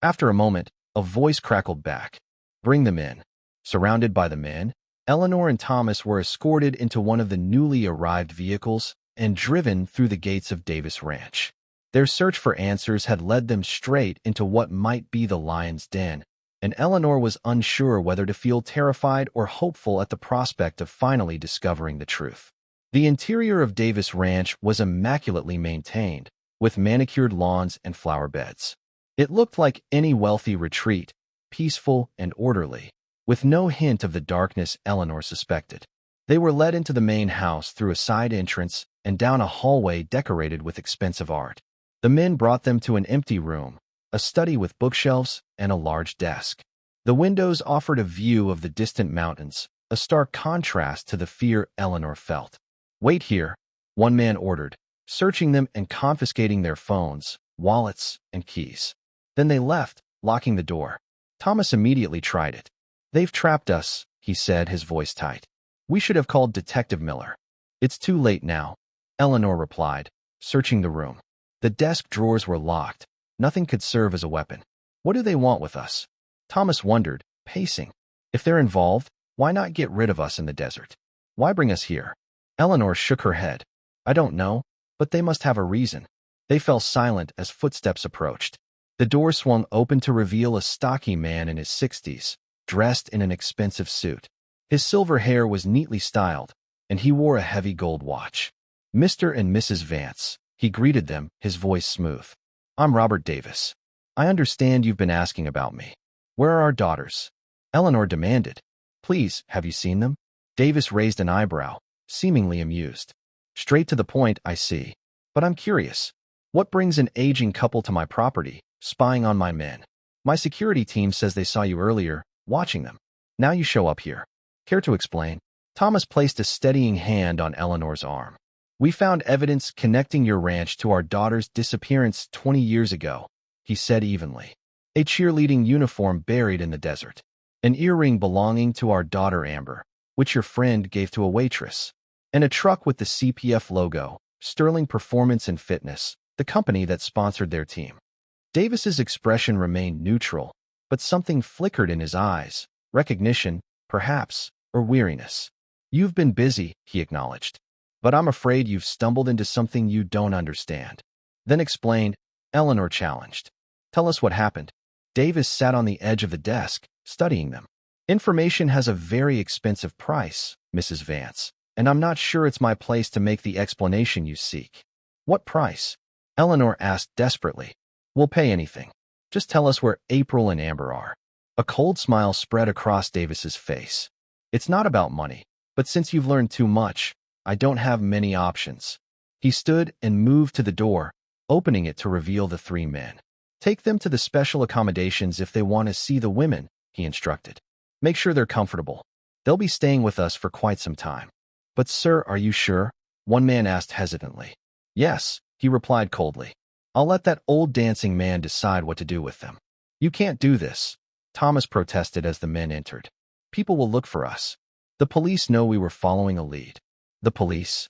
After a moment, a voice crackled back. Bring them in. Surrounded by the men, Eleanor and Thomas were escorted into one of the newly arrived vehicles and driven through the gates of Davis Ranch. Their search for answers had led them straight into what might be the lion's den, and Eleanor was unsure whether to feel terrified or hopeful at the prospect of finally discovering the truth. The interior of Davis Ranch was immaculately maintained, with manicured lawns and flower beds. It looked like any wealthy retreat, peaceful and orderly, with no hint of the darkness Eleanor suspected. They were led into the main house through a side entrance and down a hallway decorated with expensive art. The men brought them to an empty room, a study with bookshelves and a large desk. The windows offered a view of the distant mountains, a stark contrast to the fear Eleanor felt. Wait here, one man ordered, searching them and confiscating their phones, wallets, and keys. Then they left, locking the door. Thomas immediately tried it. They've trapped us, he said, his voice tight. We should have called Detective Miller. It's too late now, Eleanor replied, searching the room. The desk drawers were locked. Nothing could serve as a weapon. What do they want with us? Thomas wondered, pacing. If they're involved, why not get rid of us in the desert? Why bring us here? Eleanor shook her head. I don't know, but they must have a reason. They fell silent as footsteps approached. The door swung open to reveal a stocky man in his 60s, dressed in an expensive suit. His silver hair was neatly styled, and he wore a heavy gold watch. Mr. and Mrs. Vance, he greeted them, his voice smooth. I'm Robert Davis. I understand you've been asking about me. Where are our daughters? Eleanor demanded. Please, have you seen them? Davis raised an eyebrow, seemingly amused. Straight to the point, I see. But I'm curious. What brings an aging couple to my property, spying on my men? My security team says they saw you earlier, watching them. Now you show up here. Care to explain? Thomas placed a steadying hand on Eleanor's arm. We found evidence connecting your ranch to our daughter's disappearance 20 years ago, he said evenly. A cheerleading uniform buried in the desert. An earring belonging to our daughter Amber, which your friend gave to a waitress. And a truck with the CPF logo, Sterling Performance and Fitness, the company that sponsored their team. Davis's expression remained neutral, but something flickered in his eyes, recognition, perhaps, or weariness. You've been busy, he acknowledged. But I'm afraid you've stumbled into something you don't understand. Then explained, Eleanor challenged. Tell us what happened. Davis sat on the edge of the desk, studying them. Information has a very expensive price, Mrs. Vance. and I'm not sure it's my place to make the explanation you seek. What price? Eleanor asked desperately. We'll pay anything. Just tell us where April and Amber are. A cold smile spread across Davis's face. It's not about money, but since you've learned too much, I don't have many options. He stood and moved to the door, opening it to reveal the three men. Take them to the special accommodations if they want to see the women, he instructed. Make sure they're comfortable. They'll be staying with us for quite some time. But sir, are you sure? One man asked hesitantly. Yes, he replied coldly. I'll let that old dancing man decide what to do with them. You can't do this, Thomas protested as the men entered. People will look for us. The police know we were following a lead. The police?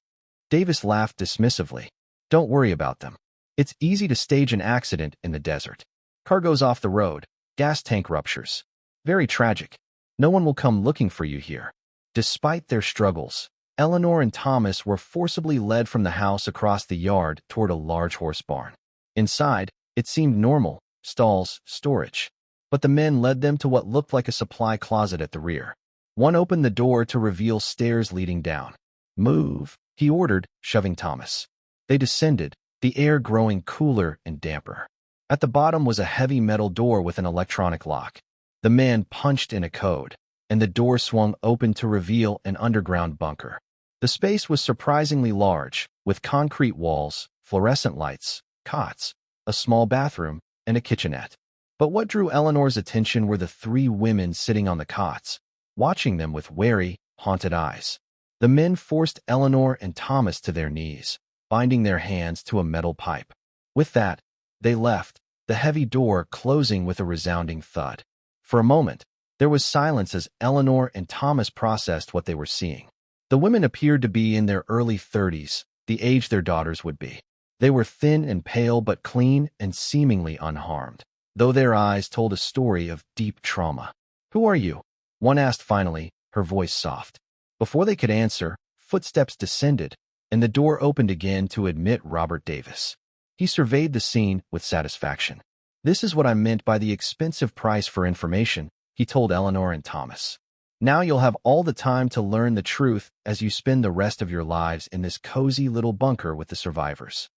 Davis laughed dismissively. Don't worry about them. It's easy to stage an accident in the desert. Car goes off the road, gas tank ruptures. Very tragic. No one will come looking for you here. Despite their struggles, Eleanor and Thomas were forcibly led from the house across the yard toward a large horse barn. Inside, it seemed normal, stalls, storage. But the men led them to what looked like a supply closet at the rear. One opened the door to reveal stairs leading down. Move, he ordered, shoving Thomas. They descended, the air growing cooler and damper. At the bottom was a heavy metal door with an electronic lock. The man punched in a code, and the door swung open to reveal an underground bunker. The space was surprisingly large, with concrete walls, fluorescent lights, cots, a small bathroom, and a kitchenette. But what drew Eleanor's attention were the three women sitting on the cots, watching them with wary, haunted eyes. The men forced Eleanor and Thomas to their knees, binding their hands to a metal pipe. With that, they left, the heavy door closing with a resounding thud. For a moment, there was silence as Eleanor and Thomas processed what they were seeing. The women appeared to be in their early 30s, the age their daughters would be. They were thin and pale but clean and seemingly unharmed, though their eyes told a story of deep trauma. Who are you? One asked finally, her voice soft. Before they could answer, footsteps descended, and the door opened again to admit Robert Davis. He surveyed the scene with satisfaction. This is what I meant by the expensive price for information, he told Eleanor and Thomas. Now you'll have all the time to learn the truth as you spend the rest of your lives in this cozy little bunker with the survivors.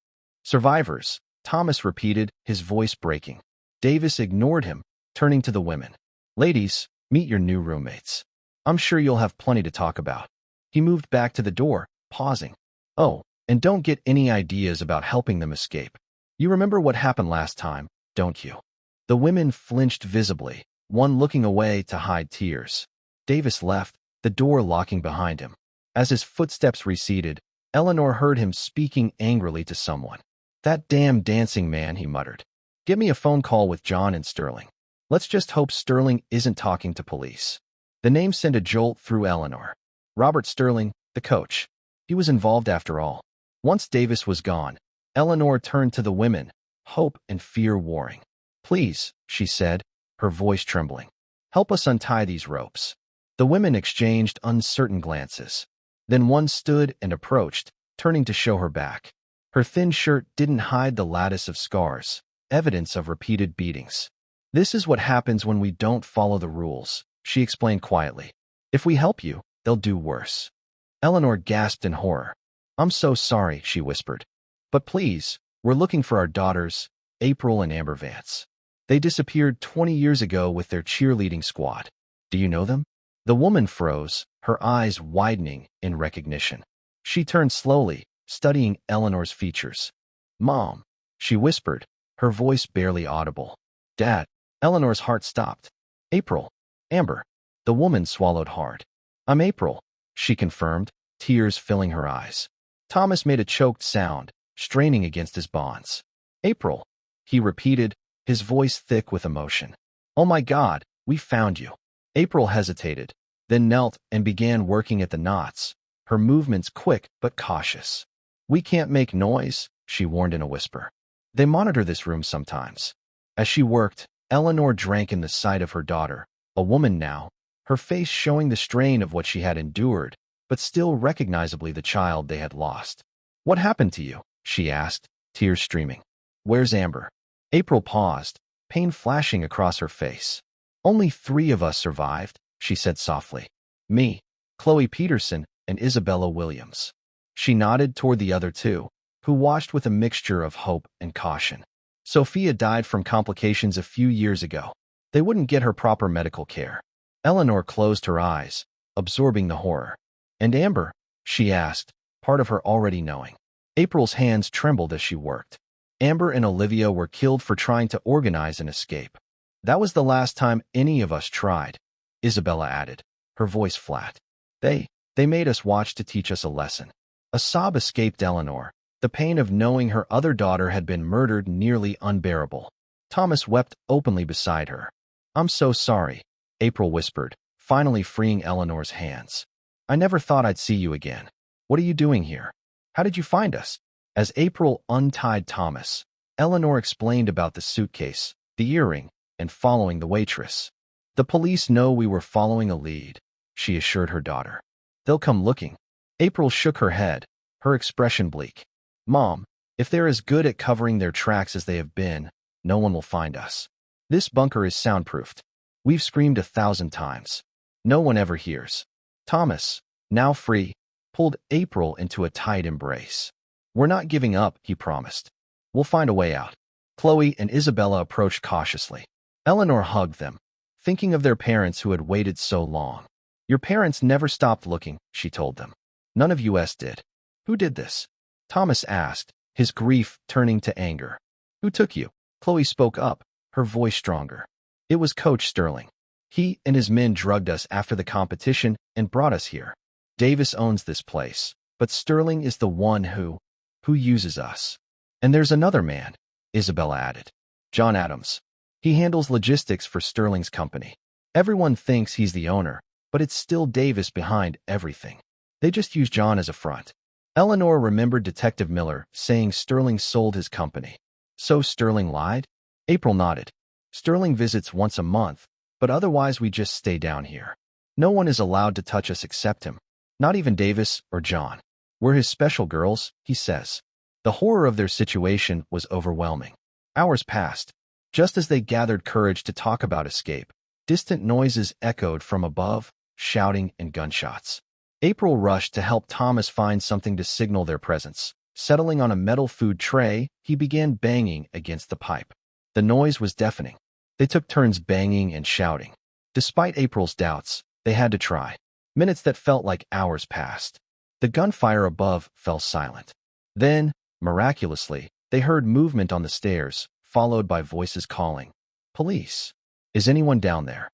Survivors, Thomas repeated, his voice breaking. Davis ignored him, turning to the women. Ladies, meet your new roommates. I'm sure you'll have plenty to talk about. He moved back to the door, pausing. Oh, and don't get any ideas about helping them escape. You remember what happened last time, don't you? The women flinched visibly, one looking away to hide tears. Davis left, the door locking behind him. As his footsteps receded, Eleanor heard him speaking angrily to someone. That damn dancing man, he muttered. Get me a phone call with John and Sterling. Let's just hope Sterling isn't talking to police. The name sent a jolt through Eleanor. Robert Sterling, the coach. He was involved after all. Once Davis was gone, Eleanor turned to the women, hope and fear warring. Please, she said, her voice trembling. Help us untie these ropes. The women exchanged uncertain glances. Then one stood and approached, turning to show her back. Her thin shirt didn't hide the lattice of scars, evidence of repeated beatings. This is what happens when we don't follow the rules, she explained quietly. If we help you, they'll do worse. Eleanor gasped in horror. I'm so sorry, she whispered. But please, we're looking for our daughters, April and Amber Vance. They disappeared 20 years ago with their cheerleading squad. Do you know them? The woman froze, her eyes widening in recognition. She turned slowly, studying Eleanor's features. Mom, she whispered, her voice barely audible. Dad, Eleanor's heart stopped. April, Amber. The woman swallowed hard. I'm April, she confirmed, tears filling her eyes. Thomas made a choked sound, straining against his bonds. April, he repeated, his voice thick with emotion. Oh my God, we found you. April hesitated, then knelt and began working at the knots, her movements quick but cautious. We can't make noise, she warned in a whisper. They monitor this room sometimes. As she worked, Eleanor drank in the sight of her daughter, a woman now, her face showing the strain of what she had endured, but still recognizably the child they had lost. What happened to you? She asked, tears streaming. Where's Amber? April paused, pain flashing across her face. Only 3 of us survived, she said softly. Me, Chloe Peterson, and Isabella Williams. She nodded toward the other two, who watched with a mixture of hope and caution. Sophia died from complications a few years ago. They wouldn't get her proper medical care. Eleanor closed her eyes, absorbing the horror. And Amber? She asked, part of her already knowing. April's hands trembled as she worked. Amber and Olivia were killed for trying to organize an escape. That was the last time any of us tried, Isabella added, her voice flat. They made us watch to teach us a lesson. A sob escaped Eleanor. The pain of knowing her other daughter had been murdered nearly unbearable. Thomas wept openly beside her. I'm so sorry, April whispered, finally freeing Eleanor's hands. I never thought I'd see you again. What are you doing here? How did you find us? As April untied Thomas, Eleanor explained about the suitcase, the earring, and following the waitress. The police know we were following a lead, she assured her daughter. They'll come looking. April shook her head, her expression bleak. Mom, if they're as good at covering their tracks as they have been, no one will find us. This bunker is soundproofed. We've screamed 1,000 times. No one ever hears. Thomas, now free, pulled April into a tight embrace. We're not giving up, he promised. We'll find a way out. Chloe and Isabella approached cautiously. Eleanor hugged them, thinking of their parents who had waited so long. Your parents never stopped looking, she told them. None of us did. Who did this? Thomas asked, his grief turning to anger. Who took you? Chloe spoke up, her voice stronger. It was Coach Sterling. He and his men drugged us after the competition and brought us here. Davis owns this place, but Sterling is the one who uses us. And there's another man, Isabella added. John Adams. He handles logistics for Sterling's company. Everyone thinks he's the owner, but it's still Davis behind everything. They just use John as a front. Eleanor remembered Detective Miller saying Sterling sold his company. So Sterling lied? April nodded. Sterling visits once a month, but otherwise we just stay down here. No one is allowed to touch us except him. Not even Davis or John. We're his special girls, he says. The horror of their situation was overwhelming. Hours passed. Just as they gathered courage to talk about escape, distant noises echoed from above, shouting and gunshots. April rushed to help Thomas find something to signal their presence. Settling on a metal food tray, he began banging against the pipe. The noise was deafening. They took turns banging and shouting. Despite April's doubts, they had to try. Minutes that felt like hours passed. The gunfire above fell silent. Then, miraculously, they heard movement on the stairs, followed by voices calling. Police! Is anyone down there?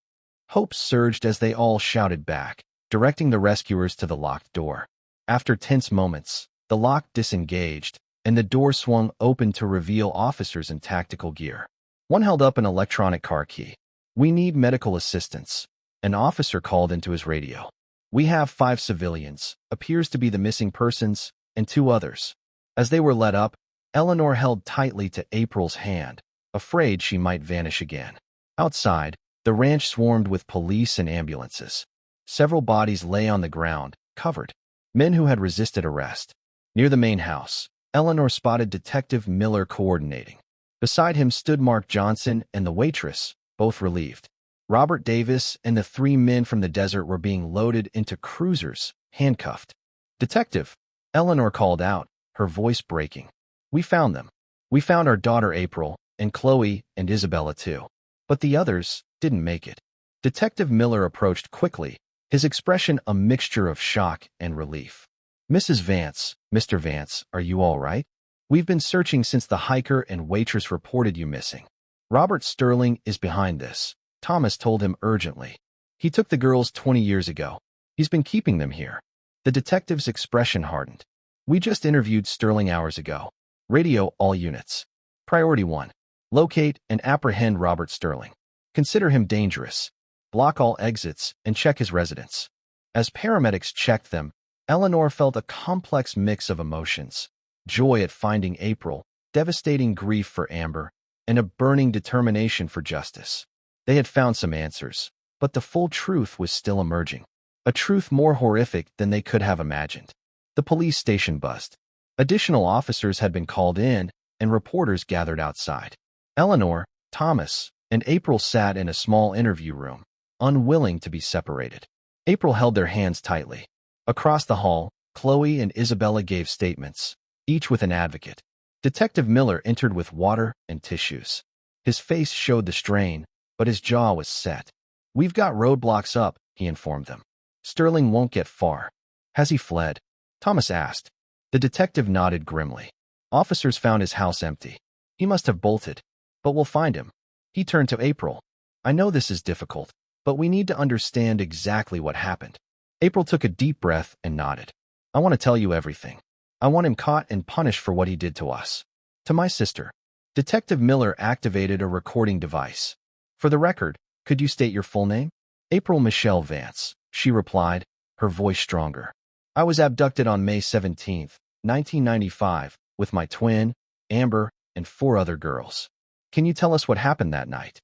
Hope surged as they all shouted back, directing the rescuers to the locked door. After tense moments, the lock disengaged, and the door swung open to reveal officers in tactical gear. One held up an electronic car key. We need medical assistance. An officer called into his radio. We have 5 civilians, appears to be the missing persons, and 2 others. As they were let up, Eleanor held tightly to April's hand, afraid she might vanish again. Outside, the ranch swarmed with police and ambulances. Several bodies lay on the ground, covered. Men who had resisted arrest. Near the main house, Eleanor spotted Detective Miller coordinating. Beside him stood Mark Johnson and the waitress, both relieved. Robert Davis and the 3 men from the desert were being loaded into cruisers, handcuffed. Detective, Eleanor called out, her voice breaking. We found them. We found our daughter April, and Chloe and Isabella too. But the others didn't make it. Detective Miller approached quickly, his expression a mixture of shock and relief. Mrs. Vance, Mr. Vance, are you all right? We've been searching since the hiker and waitress reported you missing. Robert Sterling is behind this, Thomas told him urgently. He took the girls 20 years ago. He's been keeping them here. The detective's expression hardened. We just interviewed Sterling hours ago. Radio all units. Priority 1. Locate and apprehend Robert Sterling. Consider him dangerous. Block all exits and check his residence. As paramedics checked them, Eleanor felt a complex mix of emotions. Joy at finding April, devastating grief for Amber, and a burning determination for justice. They had found some answers, but the full truth was still emerging. A truth more horrific than they could have imagined. The police station buzzed. Additional officers had been called in, and reporters gathered outside. Eleanor, Thomas, and April sat in a small interview room, unwilling to be separated. April held their hands tightly. Across the hall, Chloe and Isabella gave statements, each with an advocate. Detective Miller entered with water and tissues. His face showed the strain, but his jaw was set. "We've got roadblocks up," he informed them. "Sterling won't get far." "Has he fled?" Thomas asked. The detective nodded grimly. "Officers found his house empty. He must have bolted. But we'll find him." He turned to April. "I know this is difficult, but we need to understand exactly what happened." April took a deep breath and nodded. "I want to tell you everything. I want him caught and punished for what he did to us." To my sister. Detective Miller activated a recording device. "For the record, could you state your full name?" "April Michelle Vance," she replied, her voice stronger. "I was abducted on May 17th, 1995, with my twin, Amber, and 4 other girls. Can you tell us what happened that night?"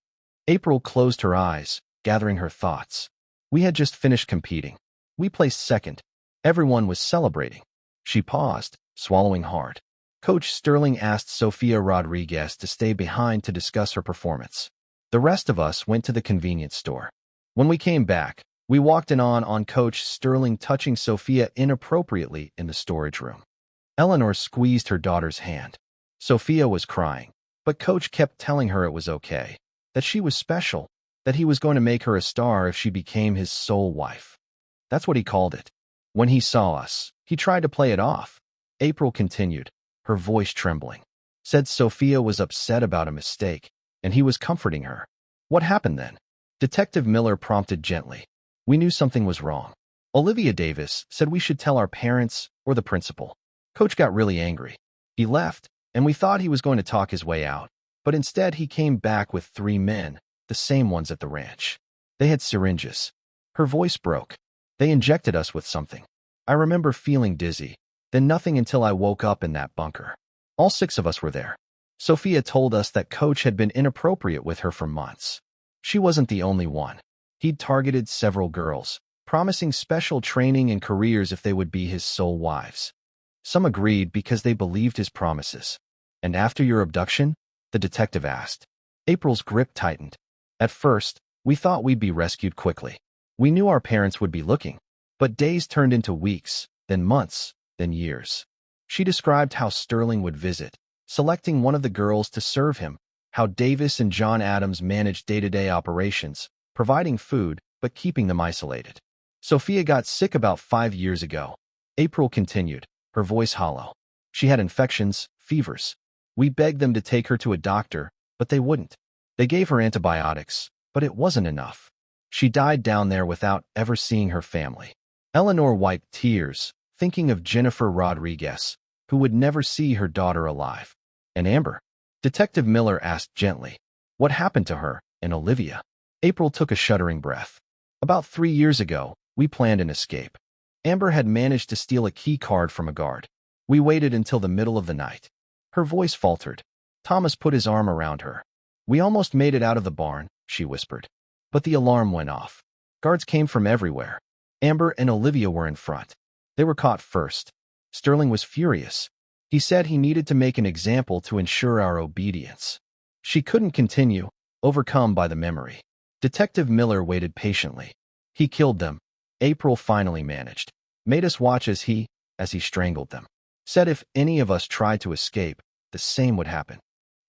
April closed her eyes, gathering her thoughts. "We had just finished competing. We placed second. Everyone was celebrating." She paused, swallowing hard. Coach Sterling asked Sofia Rodriguez to stay behind to discuss her performance. The rest of us went to the convenience store. When we came back, we walked in on Coach Sterling touching Sofia inappropriately in the storage room. Eleanor squeezed her daughter's hand. Sofia was crying, but Coach kept telling her it was okay, that she was special, that he was going to make her a star if she became his sole wife. That's what he called it. When he saw us, he tried to play it off. April continued, her voice trembling. Said Sofia was upset about a mistake, and he was comforting her. "What happened then?" Detective Miller prompted gently. "We knew something was wrong. Olivia Davis said we should tell our parents or the principal. Coach got really angry. He left, and we thought he was going to talk his way out, but instead he came back with 3 men, the same ones at the ranch. They had syringes." Her voice broke. "They injected us with something. I remember feeling dizzy, then nothing until I woke up in that bunker. All 6 of us were there. Sofia told us that Coach had been inappropriate with her for months. She wasn't the only one. He'd targeted several girls, promising special training and careers if they would be his sole wives. Some agreed because they believed his promises." "And after your abduction?" the detective asked. April's grip tightened. "At first, we thought we'd be rescued quickly. We knew our parents would be looking. But days turned into weeks, then months, then years." She described how Sterling would visit, selecting one of the girls to serve him, how Davis and John Adams managed day-to-day operations, providing food but keeping them isolated. "Sofia got sick about 5 years ago." April continued, her voice hollow. "She had infections, fevers. We begged them to take her to a doctor, but they wouldn't. They gave her antibiotics, but it wasn't enough. She died down there without ever seeing her family." Eleanor wiped tears, thinking of Jennifer Rodriguez, who would never see her daughter alive. "And Amber?" Detective Miller asked gently. "What happened to her and Olivia?" April took a shuddering breath. "About 3 years ago, we planned an escape. Amber had managed to steal a key card from a guard. We waited until the middle of the night." Her voice faltered. Thomas put his arm around her. "We almost made it out of the barn," she whispered. "But the alarm went off. Guards came from everywhere. Amber and Olivia were in front. They were caught first. Sterling was furious. He said he needed to make an example to ensure our obedience." She couldn't continue, overcome by the memory. Detective Miller waited patiently. "He killed them," April finally managed. "Made us watch as he strangled them. Said if any of us tried to escape, the same would happen.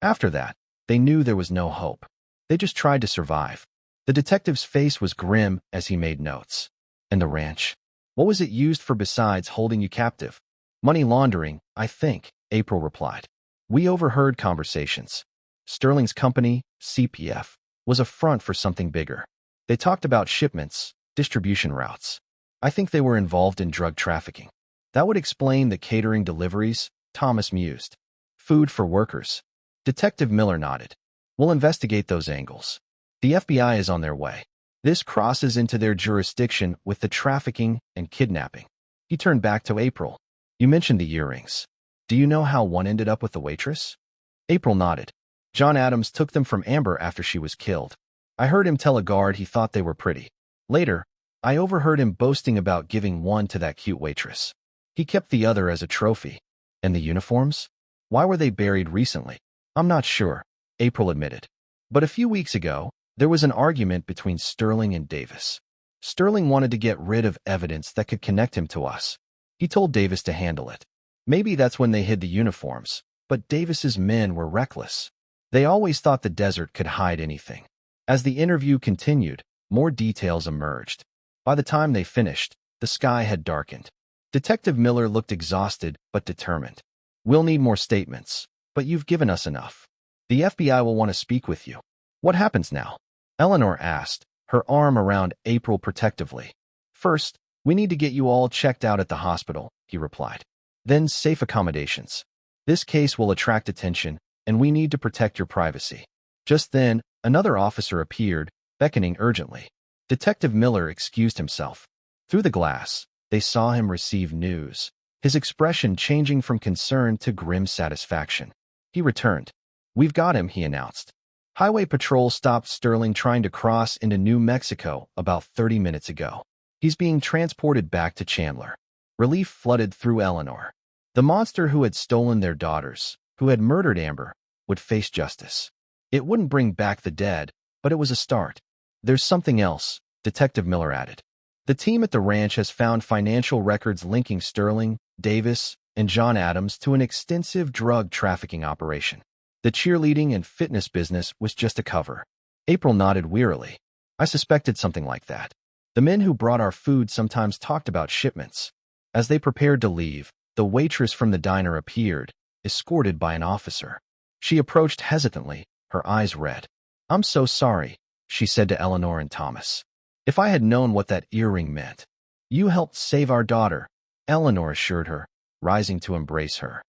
After that, they knew there was no hope. They just tried to survive." The detective's face was grim as he made notes. "And the ranch? What was it used for besides holding you captive?" "Money laundering, I think," April replied. "We overheard conversations. Sterling's company, CPF, was a front for something bigger. They talked about shipments, distribution routes. I think they were involved in drug trafficking. That would explain the catering deliveries," Thomas mused. "Food for workers." Detective Miller nodded. "We'll investigate those angles. The FBI is on their way. This crosses into their jurisdiction with the trafficking and kidnapping." He turned back to April. "You mentioned the earrings. Do you know how one ended up with the waitress?" April nodded. "John Adams took them from Amber after she was killed. I heard him tell a guard he thought they were pretty. Later, I overheard him boasting about giving one to that cute waitress. He kept the other as a trophy." "And the uniforms? Why were they buried recently?" "I'm not sure," April admitted. "But a few weeks ago, there was an argument between Sterling and Davis. Sterling wanted to get rid of evidence that could connect him to us. He told Davis to handle it. Maybe that's when they hid the uniforms, but Davis's men were reckless. They always thought the desert could hide anything. As the interview continued, more details emerged. By the time they finished, the sky had darkened. Detective Miller looked exhausted but determined. "We'll need more statements, but you've given us enough. The FBI will want to speak with you." "What happens now?" Eleanor asked, her arm around April protectively. "First, we need to get you all checked out at the hospital," he replied. "Then safe accommodations. This case will attract attention, and we need to protect your privacy." Just then, another officer appeared, beckoning urgently. Detective Miller excused himself. Through the glass, they saw him receive news, his expression changing from concern to grim satisfaction. He returned. "We've got him," he announced. Highway Patrol stopped Sterling trying to cross into New Mexico about 30 minutes ago. He's being transported back to Chandler. Relief flooded through Eleanor. The monster who had stolen their daughters, who had murdered Amber, would face justice. It wouldn't bring back the dead, but it was a start. "There's something else," Detective Miller added. "The team at the ranch has found financial records linking Sterling, Davis, and John Adams to an extensive drug trafficking operation. The cheerleading and fitness business was just a cover." April nodded wearily. "I suspected something like that. The men who brought our food sometimes talked about shipments." As they prepared to leave, the waitress from the diner appeared, escorted by an officer. She approached hesitantly, her eyes red. "I'm so sorry," she said to Eleanor and Thomas. "If I had known what that earring meant." "You helped save our daughter," Eleanor assured her, rising to embrace her.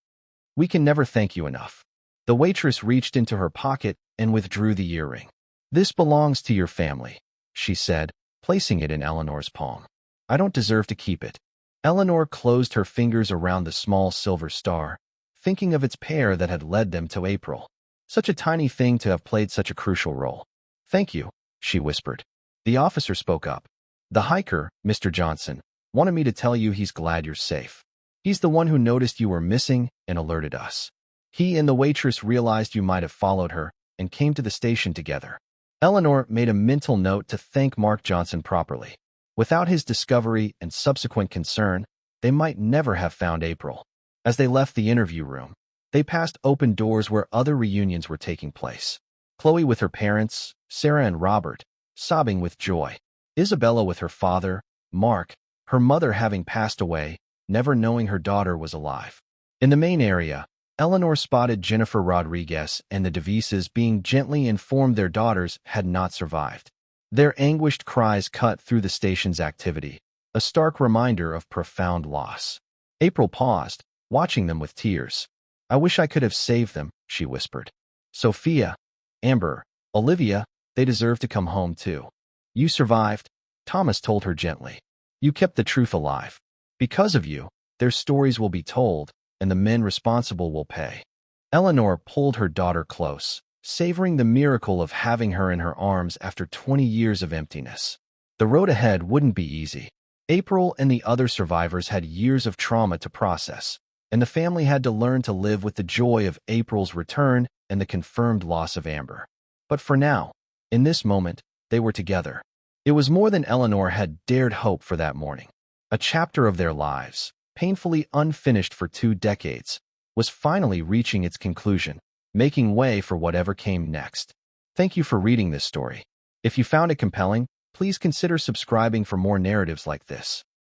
"We can never thank you enough." The waitress reached into her pocket and withdrew the earring. "This belongs to your family," she said, placing it in Eleanor's palm. "I don't deserve to keep it." Eleanor closed her fingers around the small silver star, thinking of its pair that had led them to April. Such a tiny thing to have played such a crucial role. "Thank you," she whispered. The officer spoke up. "The hiker, Mr. Johnson, wanted me to tell you he's glad you're safe. He's the one who noticed you were missing and alerted us. He and the waitress realized you might have followed her and came to the station together." Eleanor made a mental note to thank Mark Johnson properly. Without his discovery and subsequent concern, they might never have found April. As they left the interview room, they passed open doors where other reunions were taking place. Chloe with her parents, Sarah and Robert, sobbing with joy. Isabella with her father, Mark, her mother having passed away, never knowing her daughter was alive. In the main area, Eleanor spotted Jennifer Rodriguez and the DeVises being gently informed their daughters had not survived. Their anguished cries cut through the station's activity, a stark reminder of profound loss. April paused, watching them with tears. "I wish I could have saved them," she whispered. "Sophia, Amber, Olivia, they deserve to come home too." "You survived," Thomas told her gently. "You kept the truth alive. Because of you, their stories will be told, and the men responsible will pay." Eleanor pulled her daughter close, savoring the miracle of having her in her arms after 20 years of emptiness. The road ahead wouldn't be easy. April and the other survivors had years of trauma to process, and the family had to learn to live with the joy of April's return and the confirmed loss of Amber. But for now, in this moment, they were together. It was more than Eleanor had dared hope for that morning. A chapter of their lives, painfully unfinished for 2 decades, was finally reaching its conclusion, making way for whatever came next. Thank you for reading this story. If you found it compelling, please consider subscribing for more narratives like this.